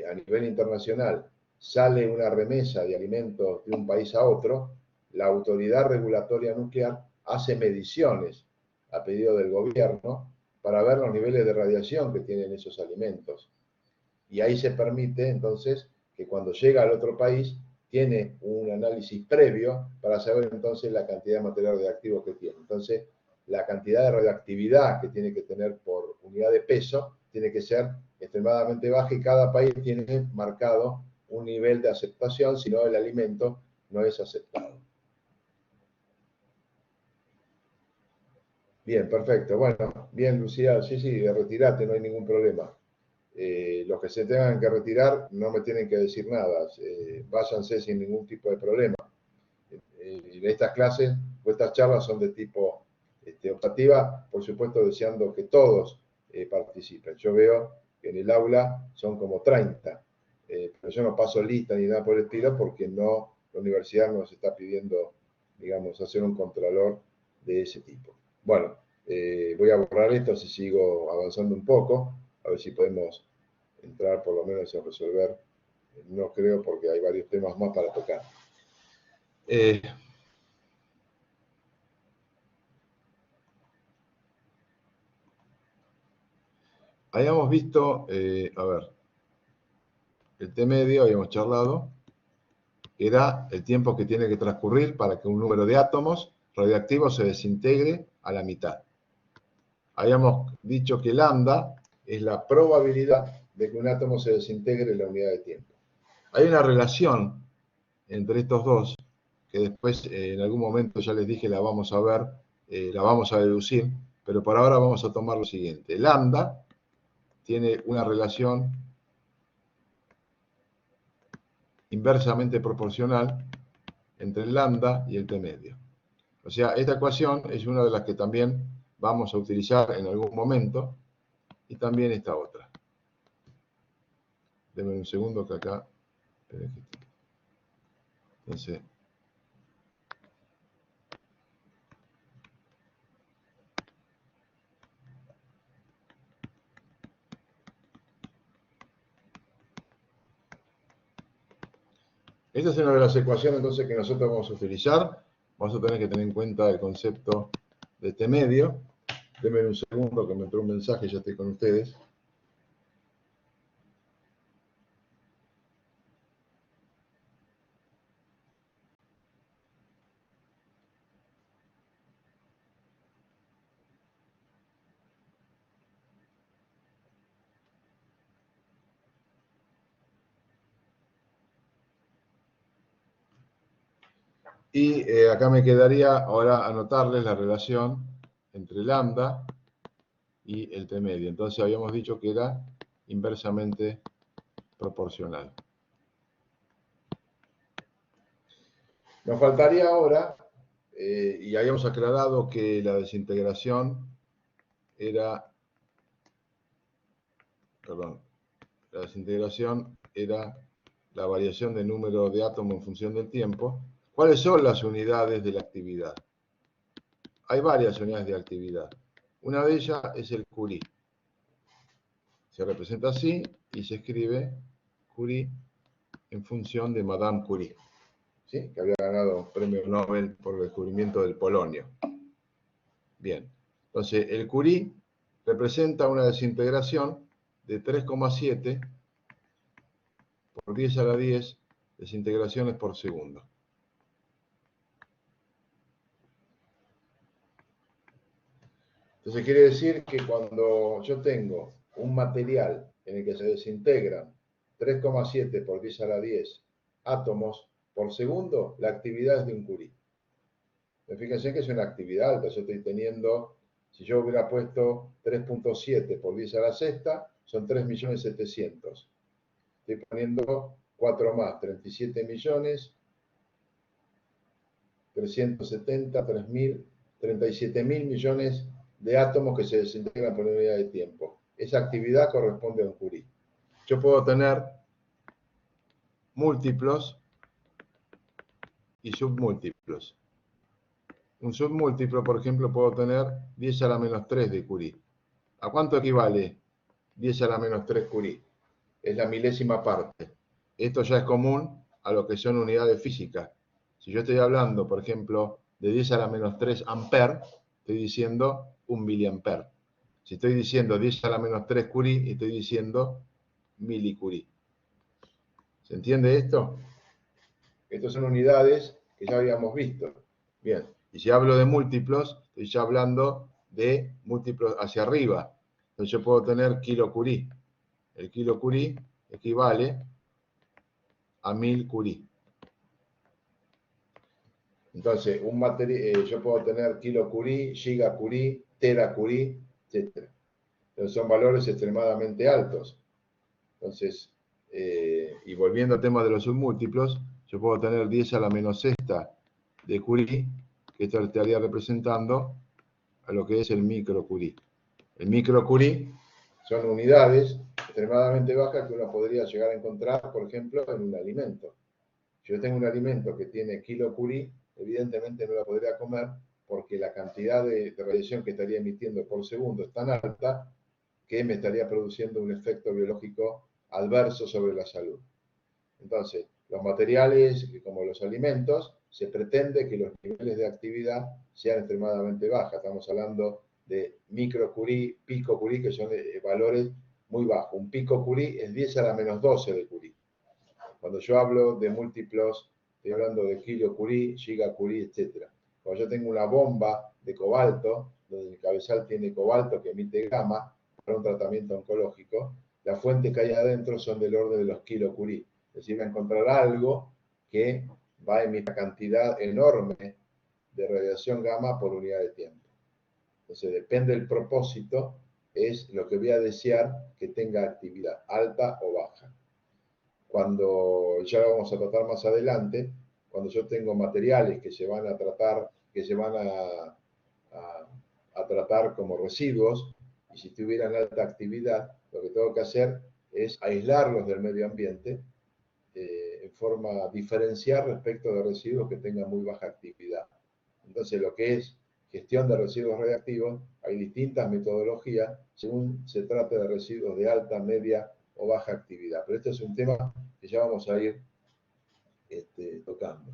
a nivel internacional sale una remesa de alimentos de un país a otro, la autoridad regulatoria nuclear hace mediciones a pedido del gobierno para ver los niveles de radiación que tienen esos alimentos. Y ahí se permite entonces que cuando llega al otro país tiene un análisis previo para saber entonces la cantidad de material radiactivo que tiene. Entonces, la cantidad de radioactividad que tiene que tener por unidad de peso tiene que ser extremadamente baja y cada país tiene marcado un nivel de aceptación, si no el alimento no es aceptado. Bien, perfecto. Bueno, bien, Lucía, sí, retirate, no hay ningún problema. Los que se tengan que retirar no me tienen que decir nada, váyanse sin ningún tipo de problema. Estas clases o estas charlas son de tipo optativa, por supuesto deseando que todos participen. Yo veo que en el aula son como 30, pero yo no paso lista ni nada por el estilo porque no, la universidad nos está pidiendo, digamos, hacer un contralor de ese tipo. Bueno, voy a borrar esto si sigo avanzando un poco, a ver si podemos entrar por lo menos a resolver. No creo porque hay varios temas más para tocar. Habíamos visto, a ver, el T medio, habíamos charlado, que era el tiempo que tiene que transcurrir para que un número de átomos radioactivos se desintegre a la mitad. Habíamos dicho que lambda es la probabilidad de que un átomo se desintegre en la unidad de tiempo. Hay una relación entre estos dos, que después en algún momento ya les dije la vamos a ver, la vamos a deducir, pero por ahora vamos a tomar lo siguiente. Lambda tiene una relación inversamente proporcional entre el lambda y el T medio. O sea, esta ecuación es una de las que también vamos a utilizar en algún momento, y también esta otra. Denme un segundo que acá... Entonces... Esta es una de las ecuaciones entonces que nosotros vamos a utilizar. Vamos a tener que tener en cuenta el concepto de este medio. Denme un segundo que me entró un mensaje, ya estoy con ustedes. Y acá me quedaría ahora anotarles la relación entre lambda y el T medio. Entonces habíamos dicho que era inversamente proporcional. Nos faltaría ahora, y habíamos aclarado que la desintegración era, perdón, la desintegración era la variación de número de átomos en función del tiempo. ¿Cuáles son las unidades de la actividad? Hay varias unidades de actividad. Una de ellas es el Curie. Se representa así y se escribe Curie en función de Madame Curie, ¿sí? Que había ganado premio Nobel por el descubrimiento del polonio. Bien, entonces el Curie representa una desintegración de 3,7 por 10 a la 10 desintegraciones por segundo. Entonces quiere decir que cuando yo tengo un material en el que se desintegran 3,7 por 10 a la 10 átomos por segundo, la actividad es de un Curie. Fíjense que es una actividad alta. Yo estoy teniendo, si yo hubiera puesto 3,7 por 10 a la sexta, son 3.700.000. Estoy poniendo 4 más, 37 millones, 370, 3.000, 37.000 millones de átomos que se desintegran por unidad de tiempo. Esa actividad corresponde a un Curie. Yo puedo tener múltiplos y submúltiplos. Un submúltiplo, por ejemplo, puedo tener 10 a la menos 3 de Curie. ¿A cuánto equivale 10 a la menos 3 Curie? Es la milésima parte. Esto ya es común a lo que son unidades físicas. Si yo estoy hablando, por ejemplo, de 10 a la menos 3 amper, estoy diciendo 1 miliamper. Si estoy diciendo 10 a la menos 3 Curie, estoy diciendo milicurie. ¿Se entiende esto? Estas son unidades que ya habíamos visto. Bien, y si hablo de múltiplos, estoy ya hablando de múltiplos hacia arriba. Entonces yo puedo tener kilocurie. El kilocurie equivale a 1000 Curie. Entonces, yo puedo tener kilocurie, gigacurie, teracurie, etc. Entonces son valores extremadamente altos. Entonces, y volviendo al tema de los submúltiplos, yo puedo tener 10 a la menos sexta de Curie, que esto estaría representando a lo que es el microcurie. El microcurie son unidades extremadamente bajas que uno podría llegar a encontrar, por ejemplo, en un alimento. Si yo tengo un alimento que tiene kilocurie, evidentemente no la podría comer porque la cantidad de radiación que estaría emitiendo por segundo es tan alta que me estaría produciendo un efecto biológico adverso sobre la salud. Entonces, los materiales, como los alimentos, se pretende que los niveles de actividad sean extremadamente bajas. Estamos hablando de microcurie, picocurie, que son valores muy bajos. Un picocurie es 10 a la menos 12 de Curie. Cuando yo hablo de múltiplos, estoy hablando de kilocurie, gigacurie, etc. Cuando yo tengo una bomba de cobalto, donde el cabezal tiene cobalto que emite gamma para un tratamiento oncológico, las fuentes que hay adentro son del orden de los kilocurie. Es decir, voy a encontrar algo que va a emitir una cantidad enorme de radiación gamma por unidad de tiempo. Entonces, depende del propósito, es lo que voy a desear que tenga actividad, alta o baja. Cuando ya lo vamos a tratar más adelante, cuando yo tengo materiales que se van a tratar, que se van a tratar como residuos, y si tuvieran alta actividad, lo que tengo que hacer es aislarlos del medio ambiente en forma diferencial respecto de residuos que tengan muy baja actividad. Entonces, lo que es gestión de residuos radiactivos, hay distintas metodologías según se trate de residuos de alta, media o baja actividad. Pero este es un tema que ya vamos a ir tocando.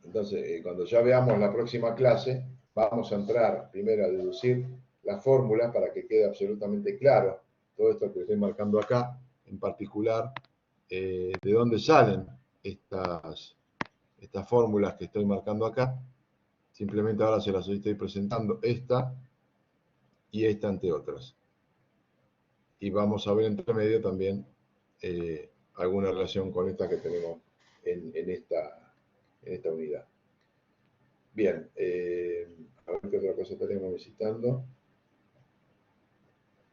Entonces, cuando ya veamos la próxima clase, vamos a entrar primero a deducir las fórmulas para que quede absolutamente claro todo esto que estoy marcando acá, en particular, de dónde salen estas fórmulas que estoy marcando acá. Simplemente ahora se las estoy presentando, esta y esta entre otras. Y vamos a ver entre medio también alguna relación con esta que tenemos en esta unidad. Bien, a ver qué otra cosa tenemos visitando.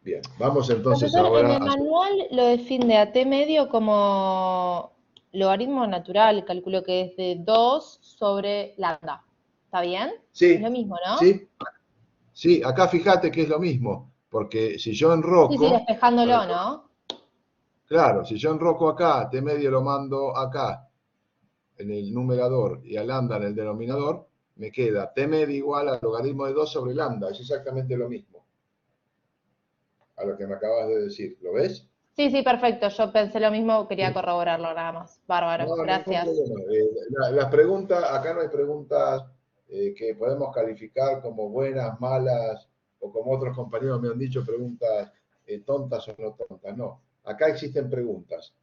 Bien, vamos entonces Profesor, en ahora el manual lo define a t medio como logaritmo natural, calculo que es de 2 sobre lambda. ¿Está bien? Sí, Es lo mismo, ¿no? sí, sí, acá fíjate que es lo mismo, porque si yo Sí, enroco, despejándolo, ¿no? claro, si yo enroco acá, t medio lo mando acá, en el numerador, y a lambda en el denominador, me queda t medio igual al logaritmo de 2 sobre lambda, es exactamente lo mismo a lo que me acabas de decir, ¿lo ves? Sí, perfecto. Yo pensé lo mismo, quería corroborarlo nada más. Bárbaro, No, ningún gracias. problema. Las preguntas, acá no hay preguntas que podemos calificar como buenas, malas, o como otros compañeros me han dicho, preguntas tontas o no tontas. No, acá existen preguntas.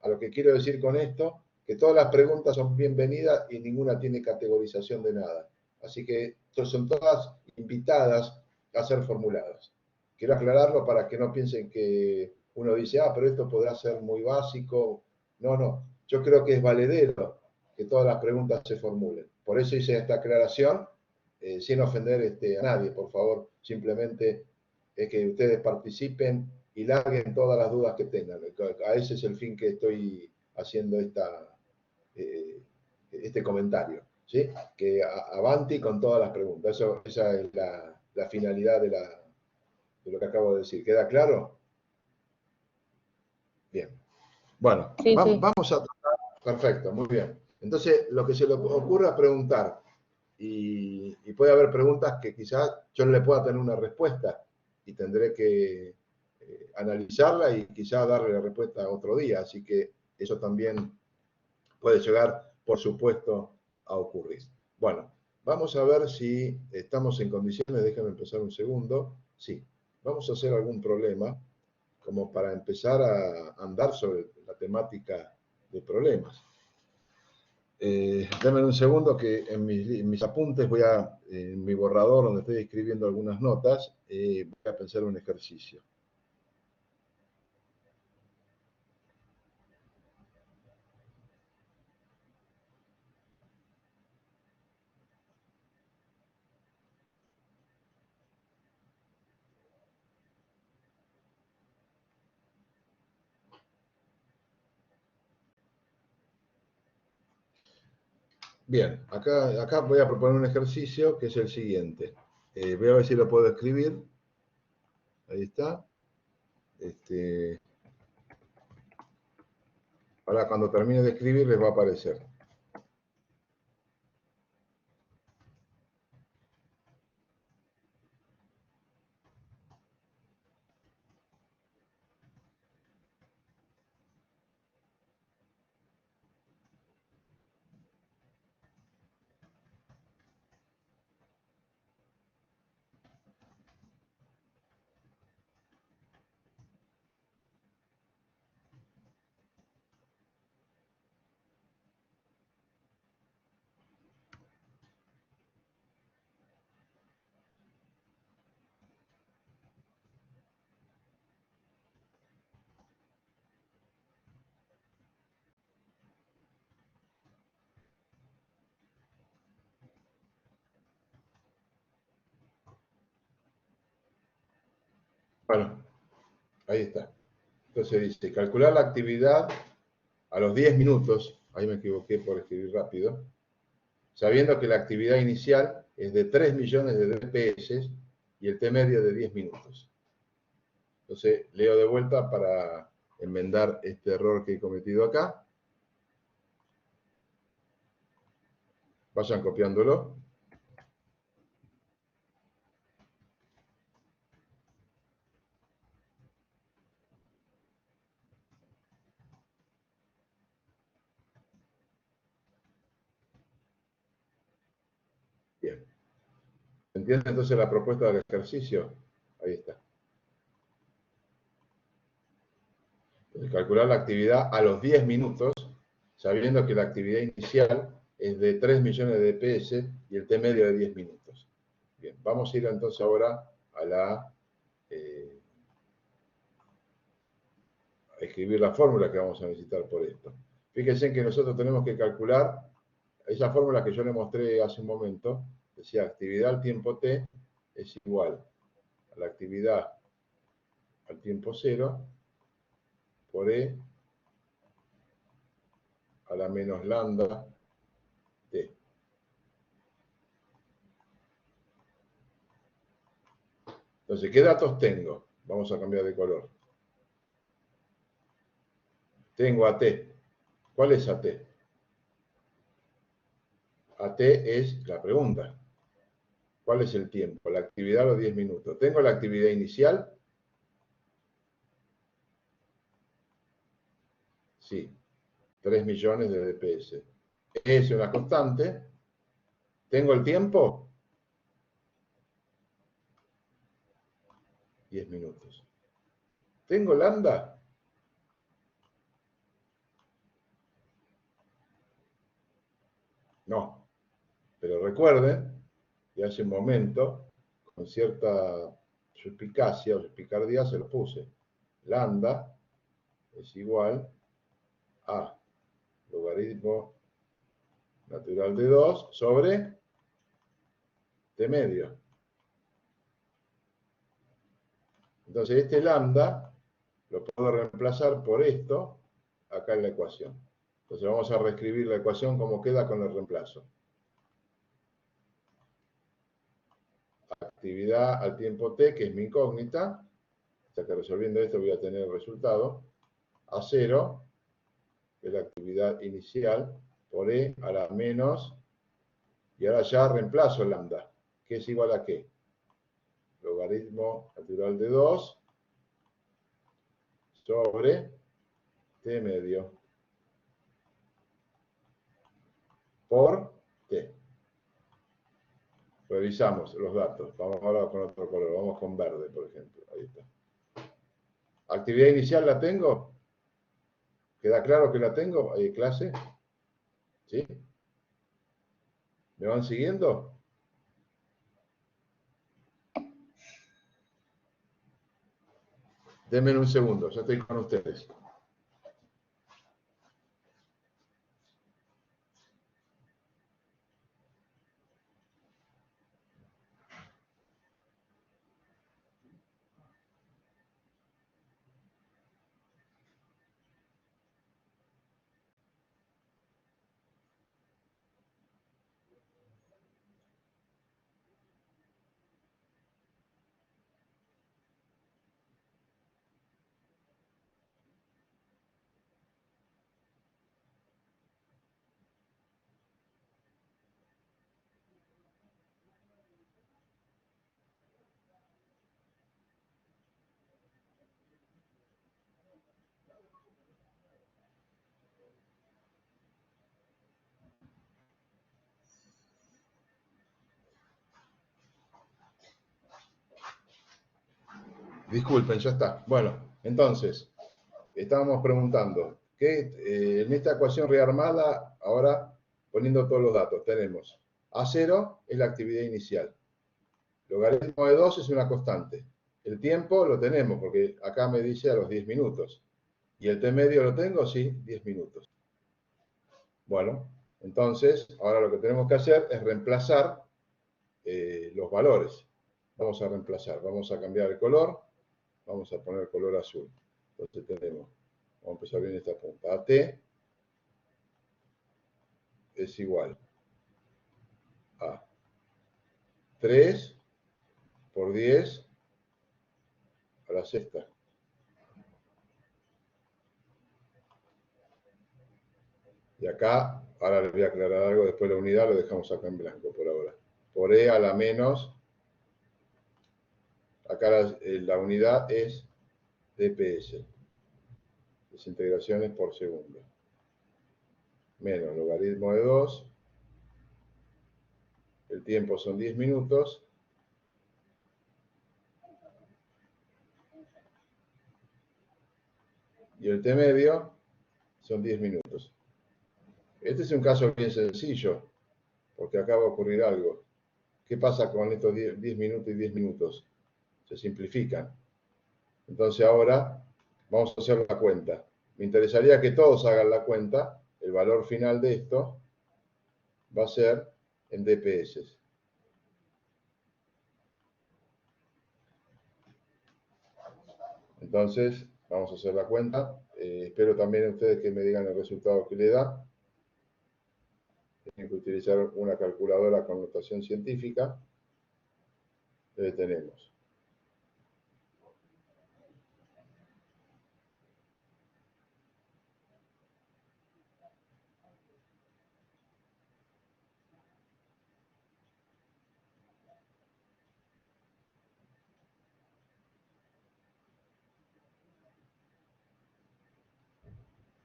A lo que quiero decir con esto, que todas las preguntas son bienvenidas y ninguna tiene categorización de nada. Así que son todas invitadas a ser formuladas. Quiero aclararlo para que no piensen que uno dice, pero esto podrá ser muy básico. No, no. Yo creo que es valedero que todas las preguntas se formulen. Por eso hice esta aclaración, sin ofender a nadie, por favor. Simplemente es que ustedes participen y larguen todas las dudas que tengan. A ese es el fin que estoy haciendo este comentario. ¿Sí? Que avanti con todas las preguntas. Esa es la finalidad de lo que acabo de decir. ¿Queda claro? Bien. Bueno, Sí. vamos a tratar. Perfecto, muy bien. Entonces, lo que se le ocurra preguntar, y puede haber preguntas que quizás yo no le pueda tener una respuesta y tendré que analizarla y quizás darle la respuesta otro día. Así que eso también puede llegar, por supuesto, a ocurrir. Bueno, vamos a ver si estamos en condiciones, déjenme empezar un segundo. Sí, vamos a hacer algún problema como para empezar a andar sobre la temática de problemas. Denme un segundo que en mis apuntes en mi borrador donde estoy escribiendo algunas notas, voy a pensar un ejercicio. Bien, acá voy a proponer un ejercicio que es el siguiente. Voy a ver si lo puedo escribir. Ahí está. Ahora cuando termine de escribir les va a aparecer. Bueno, ahí está. Entonces dice, calcular la actividad a los 10 minutos, ahí me equivoqué por escribir rápido, sabiendo que la actividad inicial es de 3 millones de DPS y el T medio de 10 minutos. Entonces, leo de vuelta para enmendar este error que he cometido acá. Vayan copiándolo. entiende entonces la propuesta del ejercicio? Ahí está. Entonces, calcular la actividad a los 10 minutos, sabiendo que la actividad inicial es de 3 millones de dps y el T medio de 10 minutos. Bien, vamos a ir entonces ahora a escribir la fórmula que vamos a necesitar por esto. Fíjense que nosotros tenemos que calcular esa fórmula que yo le mostré hace un momento, decía actividad al tiempo t es igual a la actividad al tiempo cero por E a la menos lambda t. Entonces, ¿qué datos tengo? Vamos a cambiar de color. Tengo AT. ¿Cuál es AT? AT es la pregunta. ¿Cuál es el tiempo? La actividad a los 10 minutos. ¿Tengo la actividad inicial? Sí. 3 millones de dps. Es una constante. ¿Tengo el tiempo? 10 minutos. ¿Tengo lambda? No. Pero recuerden que hace un momento, con cierta suspicacia o suspicardía, se lo puse. Lambda es igual a logaritmo natural de 2 sobre t medio. Entonces este lambda lo puedo reemplazar por esto acá en la ecuación. Entonces vamos a reescribir la ecuación como queda con el reemplazo. Actividad al tiempo t, que es mi incógnita, hasta que resolviendo esto voy a tener el resultado, a 0, que es la actividad inicial, por e a la menos, y ahora ya reemplazo el lambda, que es igual a qué? Logaritmo natural de 2 sobre t medio por t. Revisamos los datos. Vamos ahora con otro color. Vamos con verde, por ejemplo. Ahí está. ¿Actividad inicial la tengo? ¿Queda claro que la tengo? ¿Hay clase? ¿Sí? ¿Me van siguiendo? Denme un segundo, ya estoy con ustedes. Disculpen, ya está. Bueno, entonces, estábamos preguntando, que en esta ecuación rearmada, ahora poniendo todos los datos, tenemos A0 es la actividad inicial. Logaritmo de 2 es una constante. El tiempo lo tenemos, porque acá me dice a los 10 minutos. ¿Y el t medio lo tengo? Sí, 10 minutos. Bueno, entonces, ahora lo que tenemos que hacer es reemplazar los valores. Vamos a reemplazar, vamos a cambiar el color, vamos a poner color azul. Entonces tenemos, vamos a empezar bien esta punta. AT es igual a 3 por 10 a la sexta. Y acá, ahora les voy a aclarar algo, después la unidad lo dejamos acá en blanco por ahora. Por E a la menos, acá la unidad es dps, desintegraciones por segundo. Menos logaritmo de 2, el tiempo son 10 minutos, y el t medio son 10 minutos. Este es un caso bien sencillo, porque acá va a ocurrir algo. ¿Qué pasa con estos 10 minutos y 10 minutos? Se simplifican. Entonces ahora vamos a hacer la cuenta. Me interesaría que todos hagan la cuenta. El valor final de esto va a ser en DPS. Entonces, vamos a hacer la cuenta. Espero también ustedes que me digan el resultado que le da. Tienen que utilizar una calculadora con notación científica. Ahí tenemos.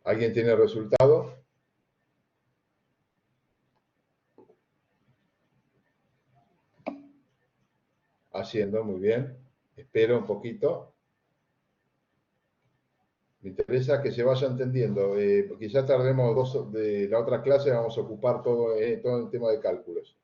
¿Alguien tiene el resultado? Haciendo, muy bien. Espero un poquito. Me interesa que se vaya entendiendo. Quizás tardemos de la otra clase, vamos a ocupar todo el tema de cálculos.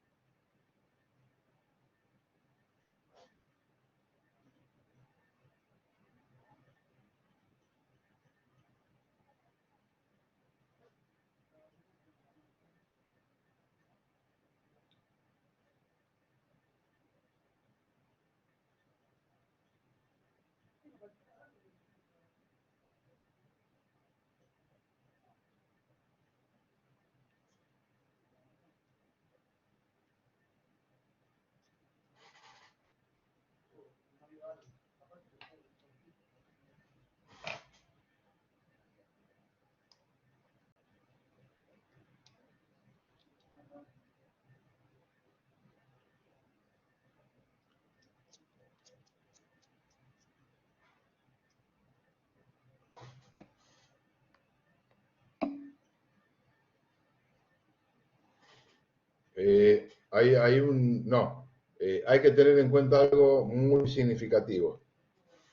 Hay que tener en cuenta algo muy significativo,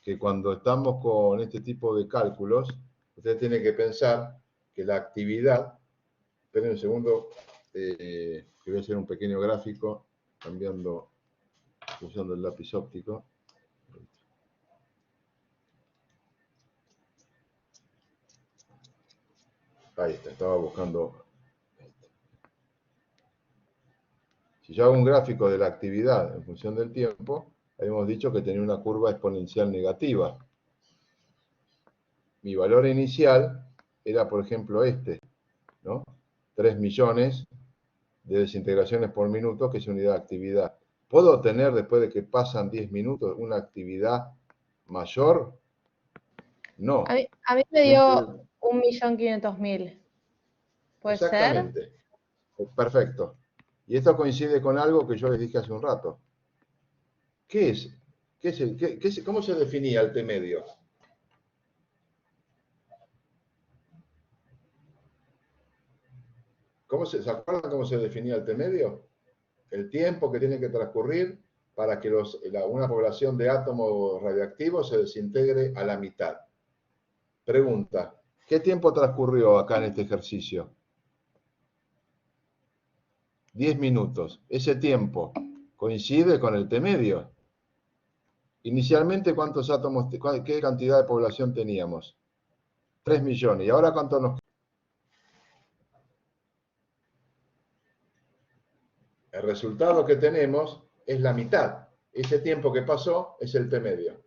que cuando estamos con este tipo de cálculos, usted tiene que pensar que la actividad, esperen un segundo, que voy a hacer un pequeño gráfico, usando el lápiz óptico. Ahí está, estaba buscando. Si yo hago un gráfico de la actividad en función del tiempo, habíamos dicho que tenía una curva exponencial negativa. Mi valor inicial era, por ejemplo, ¿no? 3 millones de desintegraciones por minuto, que es unidad de actividad. ¿Puedo tener, después de que pasan 10 minutos, una actividad mayor? No. A mí me dio 1.500.000. ¿Puede ser? Exactamente. Perfecto. Y esto coincide con algo que yo les dije hace un rato. ¿Qué es? ¿Cómo se definía el T medio? ¿Se acuerdan cómo se definía el T medio? El tiempo que tiene que transcurrir para que una población de átomos radiactivos se desintegre a la mitad. Pregunta, ¿qué tiempo transcurrió acá en este ejercicio? 10 minutos. ¿Ese tiempo coincide con el T medio? Inicialmente, ¿cuántos átomos, qué cantidad de población teníamos? 3 millones. ¿Y ahora cuánto nos queda? El resultado que tenemos es la mitad. Ese tiempo que pasó es el T medio.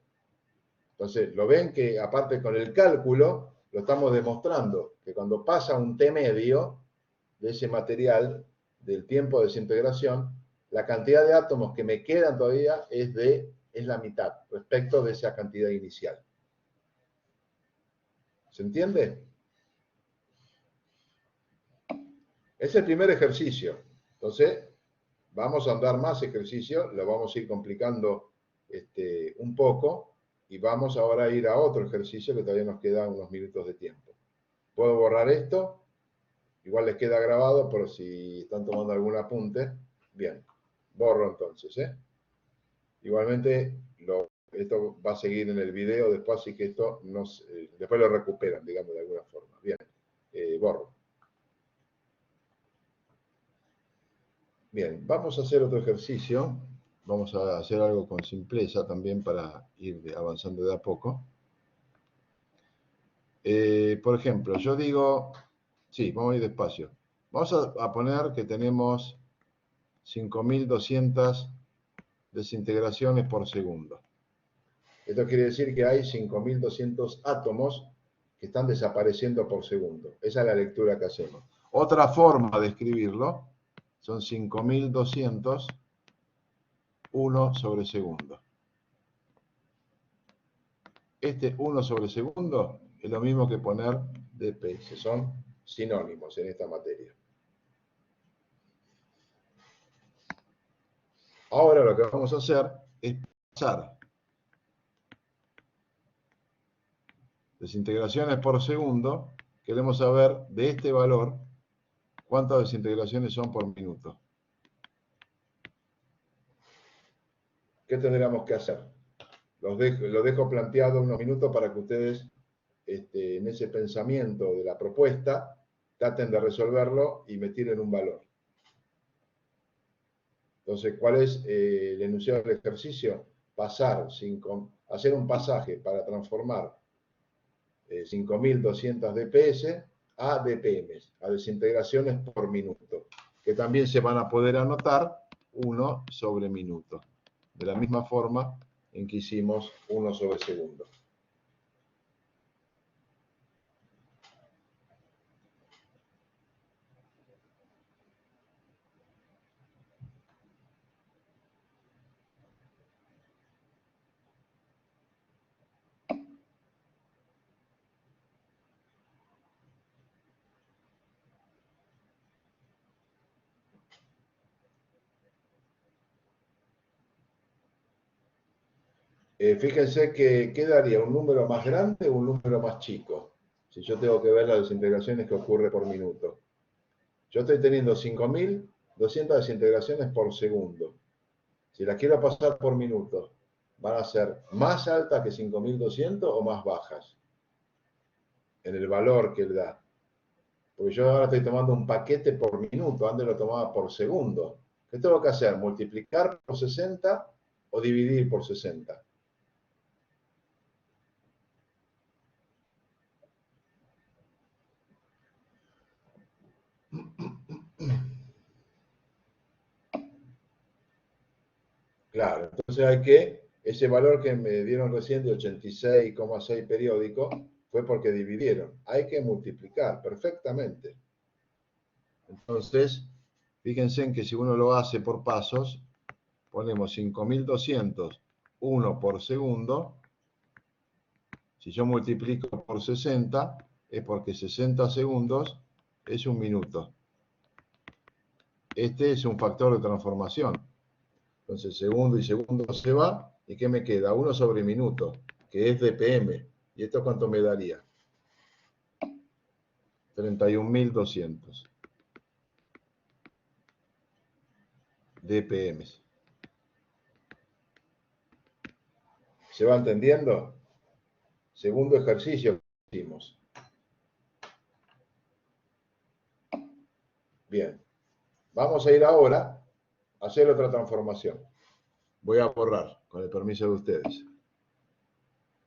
Entonces, lo ven que aparte con el cálculo, lo estamos demostrando, que cuando pasa un T medio de ese material, del tiempo de desintegración, la cantidad de átomos que me quedan todavía es la mitad respecto de esa cantidad inicial. ¿Se entiende? Es el primer ejercicio. Entonces, vamos a andar más ejercicios, lo vamos a ir complicando un poco y vamos ahora a ir a otro ejercicio que todavía nos quedan unos minutos de tiempo. ¿Puedo borrar esto? Igual les queda grabado por si están tomando algún apunte. Bien, borro entonces. Igualmente lo esto va a seguir en el video después, así que esto después lo recuperan, digamos, de alguna forma. Bien, borro. Bien, vamos a hacer otro ejercicio. Vamos a hacer algo con simpleza también para ir avanzando de a poco. Por ejemplo, yo digo, sí, vamos a ir despacio. Vamos a poner que tenemos 5.200 desintegraciones por segundo. Esto quiere decir que hay 5.200 átomos que están desapareciendo por segundo. Esa es la lectura que hacemos. Otra forma de escribirlo son 5.200 1 sobre segundo. Este 1 sobre segundo es lo mismo que poner dps. Son sinónimos en esta materia. Ahora lo que vamos a hacer es pasar desintegraciones por segundo. Queremos saber de este valor cuántas desintegraciones son por minuto. ¿Qué tendríamos que hacer? Lo dejo planteado unos minutos para que ustedes, en ese pensamiento de la propuesta, traten de resolverlo y me tiren un valor. Entonces, ¿cuál es el enunciado del ejercicio? Hacer un pasaje para transformar 5.200 dps a dpm, a desintegraciones por minuto, que también se van a poder anotar 1 sobre minuto, de la misma forma en que hicimos 1 sobre segundo. Fíjense que quedaría un número más grande o un número más chico, si yo tengo que ver las desintegraciones que ocurre por minuto. Yo estoy teniendo 5.200 desintegraciones por segundo. Si las quiero pasar por minuto, ¿van a ser más altas que 5.200 o más bajas? En el valor que él da. Porque yo ahora estoy tomando un paquete por minuto, antes lo tomaba por segundo. ¿Qué tengo que hacer? ¿Multiplicar por 60 o dividir por 60? Claro, entonces hay que, ese valor que me dieron recién de 86,6 periódico, fue porque dividieron. Hay que multiplicar perfectamente. Entonces, fíjense en que si uno lo hace por pasos, ponemos 5.200, 1 por segundo. Si yo multiplico por 60, es porque 60 segundos es un minuto. Este es un factor de transformación. Entonces, segundo y segundo se va. ¿Y qué me queda? 1 sobre minuto, que es dpm. ¿Y esto cuánto me daría? 31.200 dpm. ¿Se va entendiendo? Segundo ejercicio que hicimos. Bien. Vamos a ir ahora a hacer otra transformación. Voy a borrar, con el permiso de ustedes.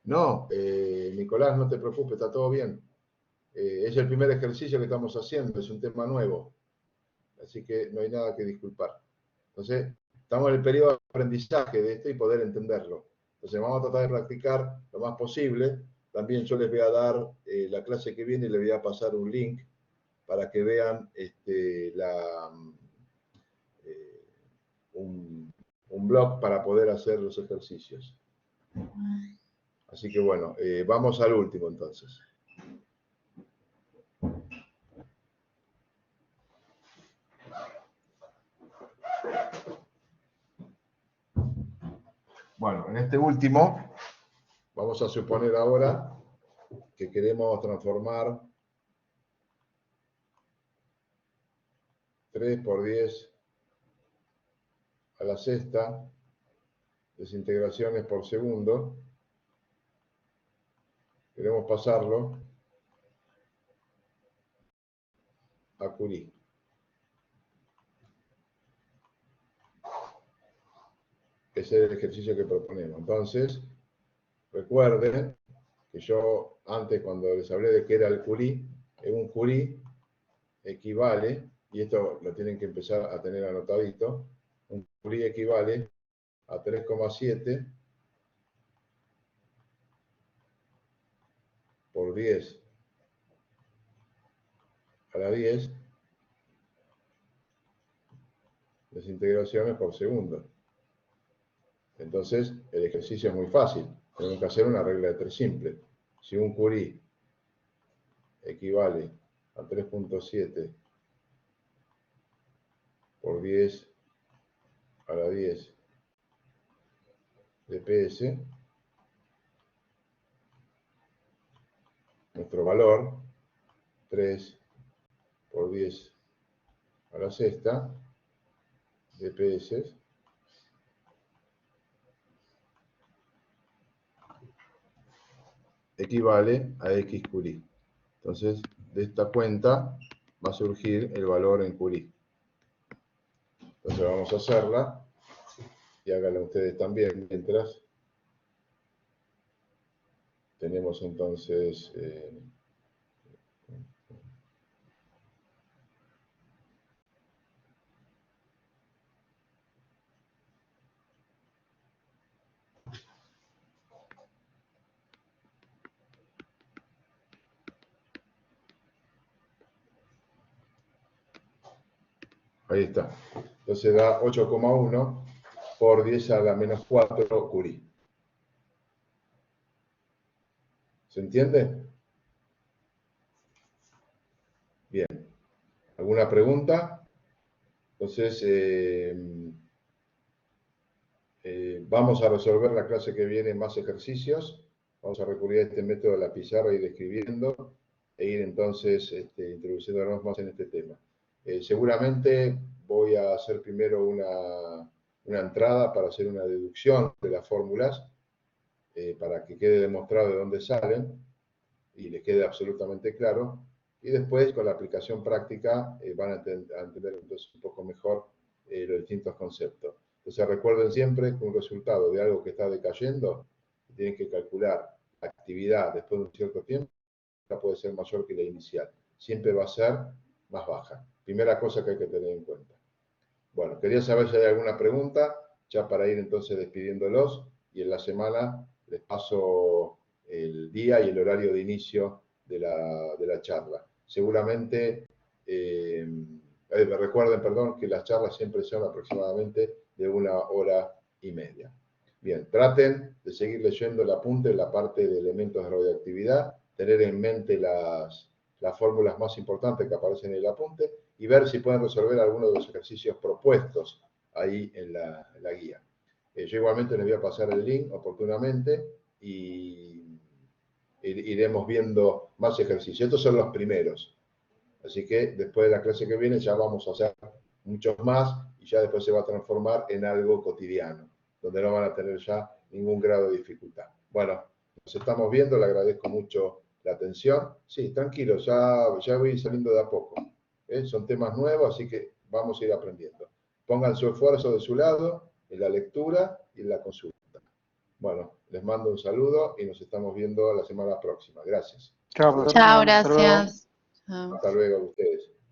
No, Nicolás, no te preocupes, está todo bien. Es el primer ejercicio que estamos haciendo, es un tema nuevo. Así que no hay nada que disculpar. Entonces, estamos en el periodo de aprendizaje de esto y poder entenderlo. Entonces, vamos a tratar de practicar lo más posible. También yo les voy a dar la clase que viene y les voy a pasar un link para que vean un blog para poder hacer los ejercicios. Así que bueno, vamos al último entonces. Bueno, en este último, vamos a suponer ahora que queremos transformar 3 por 10 a la sexta desintegraciones por segundo. Queremos pasarlo a Curie. Ese es el ejercicio que proponemos. Entonces, recuerden que yo antes, cuando les hablé de qué era el Curie, un Curie equivale, y esto lo tienen que empezar a tener anotadito, un Curie equivale a 3,7 por 10 a la 10 desintegraciones por segundo. Entonces, el ejercicio es muy fácil. Tenemos que hacer una regla de 3 simple. Si un Curie equivale a 3,7 por 10 a la 10 de PS, nuestro valor, 3 por 10 a la sexta de PS, equivale a X Curie. Entonces, de esta cuenta va a surgir el valor en Curie. Entonces vamos a hacerla, y háganlo ustedes también, mientras tenemos entonces... ahí está. Entonces da 8,1 por 10 a la menos 4 Curie. ¿Se entiende? Bien. ¿Alguna pregunta? Entonces, vamos a resolver la clase que viene más ejercicios. Vamos a recurrir a este método de la pizarra, ir escribiendo e ir entonces introduciéndonos más en este tema. Seguramente voy a hacer primero una entrada para hacer una deducción de las fórmulas, para que quede demostrado de dónde salen y les quede absolutamente claro. Y después, con la aplicación práctica, van a entender entonces un poco mejor los distintos conceptos. Entonces recuerden siempre que un resultado de algo que está decayendo, tienen que calcular la actividad después de un cierto tiempo, puede ser mayor que la inicial. Siempre va a ser más baja. Primera cosa que hay que tener en cuenta. Bueno, quería saber si hay alguna pregunta, ya para ir entonces despidiéndolos, y en la semana les paso el día y el horario de inicio de la charla. Seguramente, recuerden, perdón, que las charlas siempre son aproximadamente de 1 hora y media. Bien, traten de seguir leyendo el apunte en la parte de elementos de radioactividad, tener en mente las fórmulas más importantes que aparecen en el apunte y ver si pueden resolver alguno de los ejercicios propuestos ahí en la guía. Yo igualmente les voy a pasar el link oportunamente y iremos viendo más ejercicios. Estos son los primeros. Así que después de la clase que viene ya vamos a hacer muchos más y ya después se va a transformar en algo cotidiano, donde no van a tener ya ningún grado de dificultad. Bueno, nos estamos viendo, le agradezco mucho la atención. Sí, tranquilo, ya voy saliendo de a poco. Son temas nuevos, así que vamos a ir aprendiendo. Pongan su esfuerzo de su lado en la lectura y en la consulta. Bueno, les mando un saludo y nos estamos viendo la semana próxima. Gracias. Chao, profesor. Chao, Hasta luego. gracias. Chao. Hasta luego a ustedes.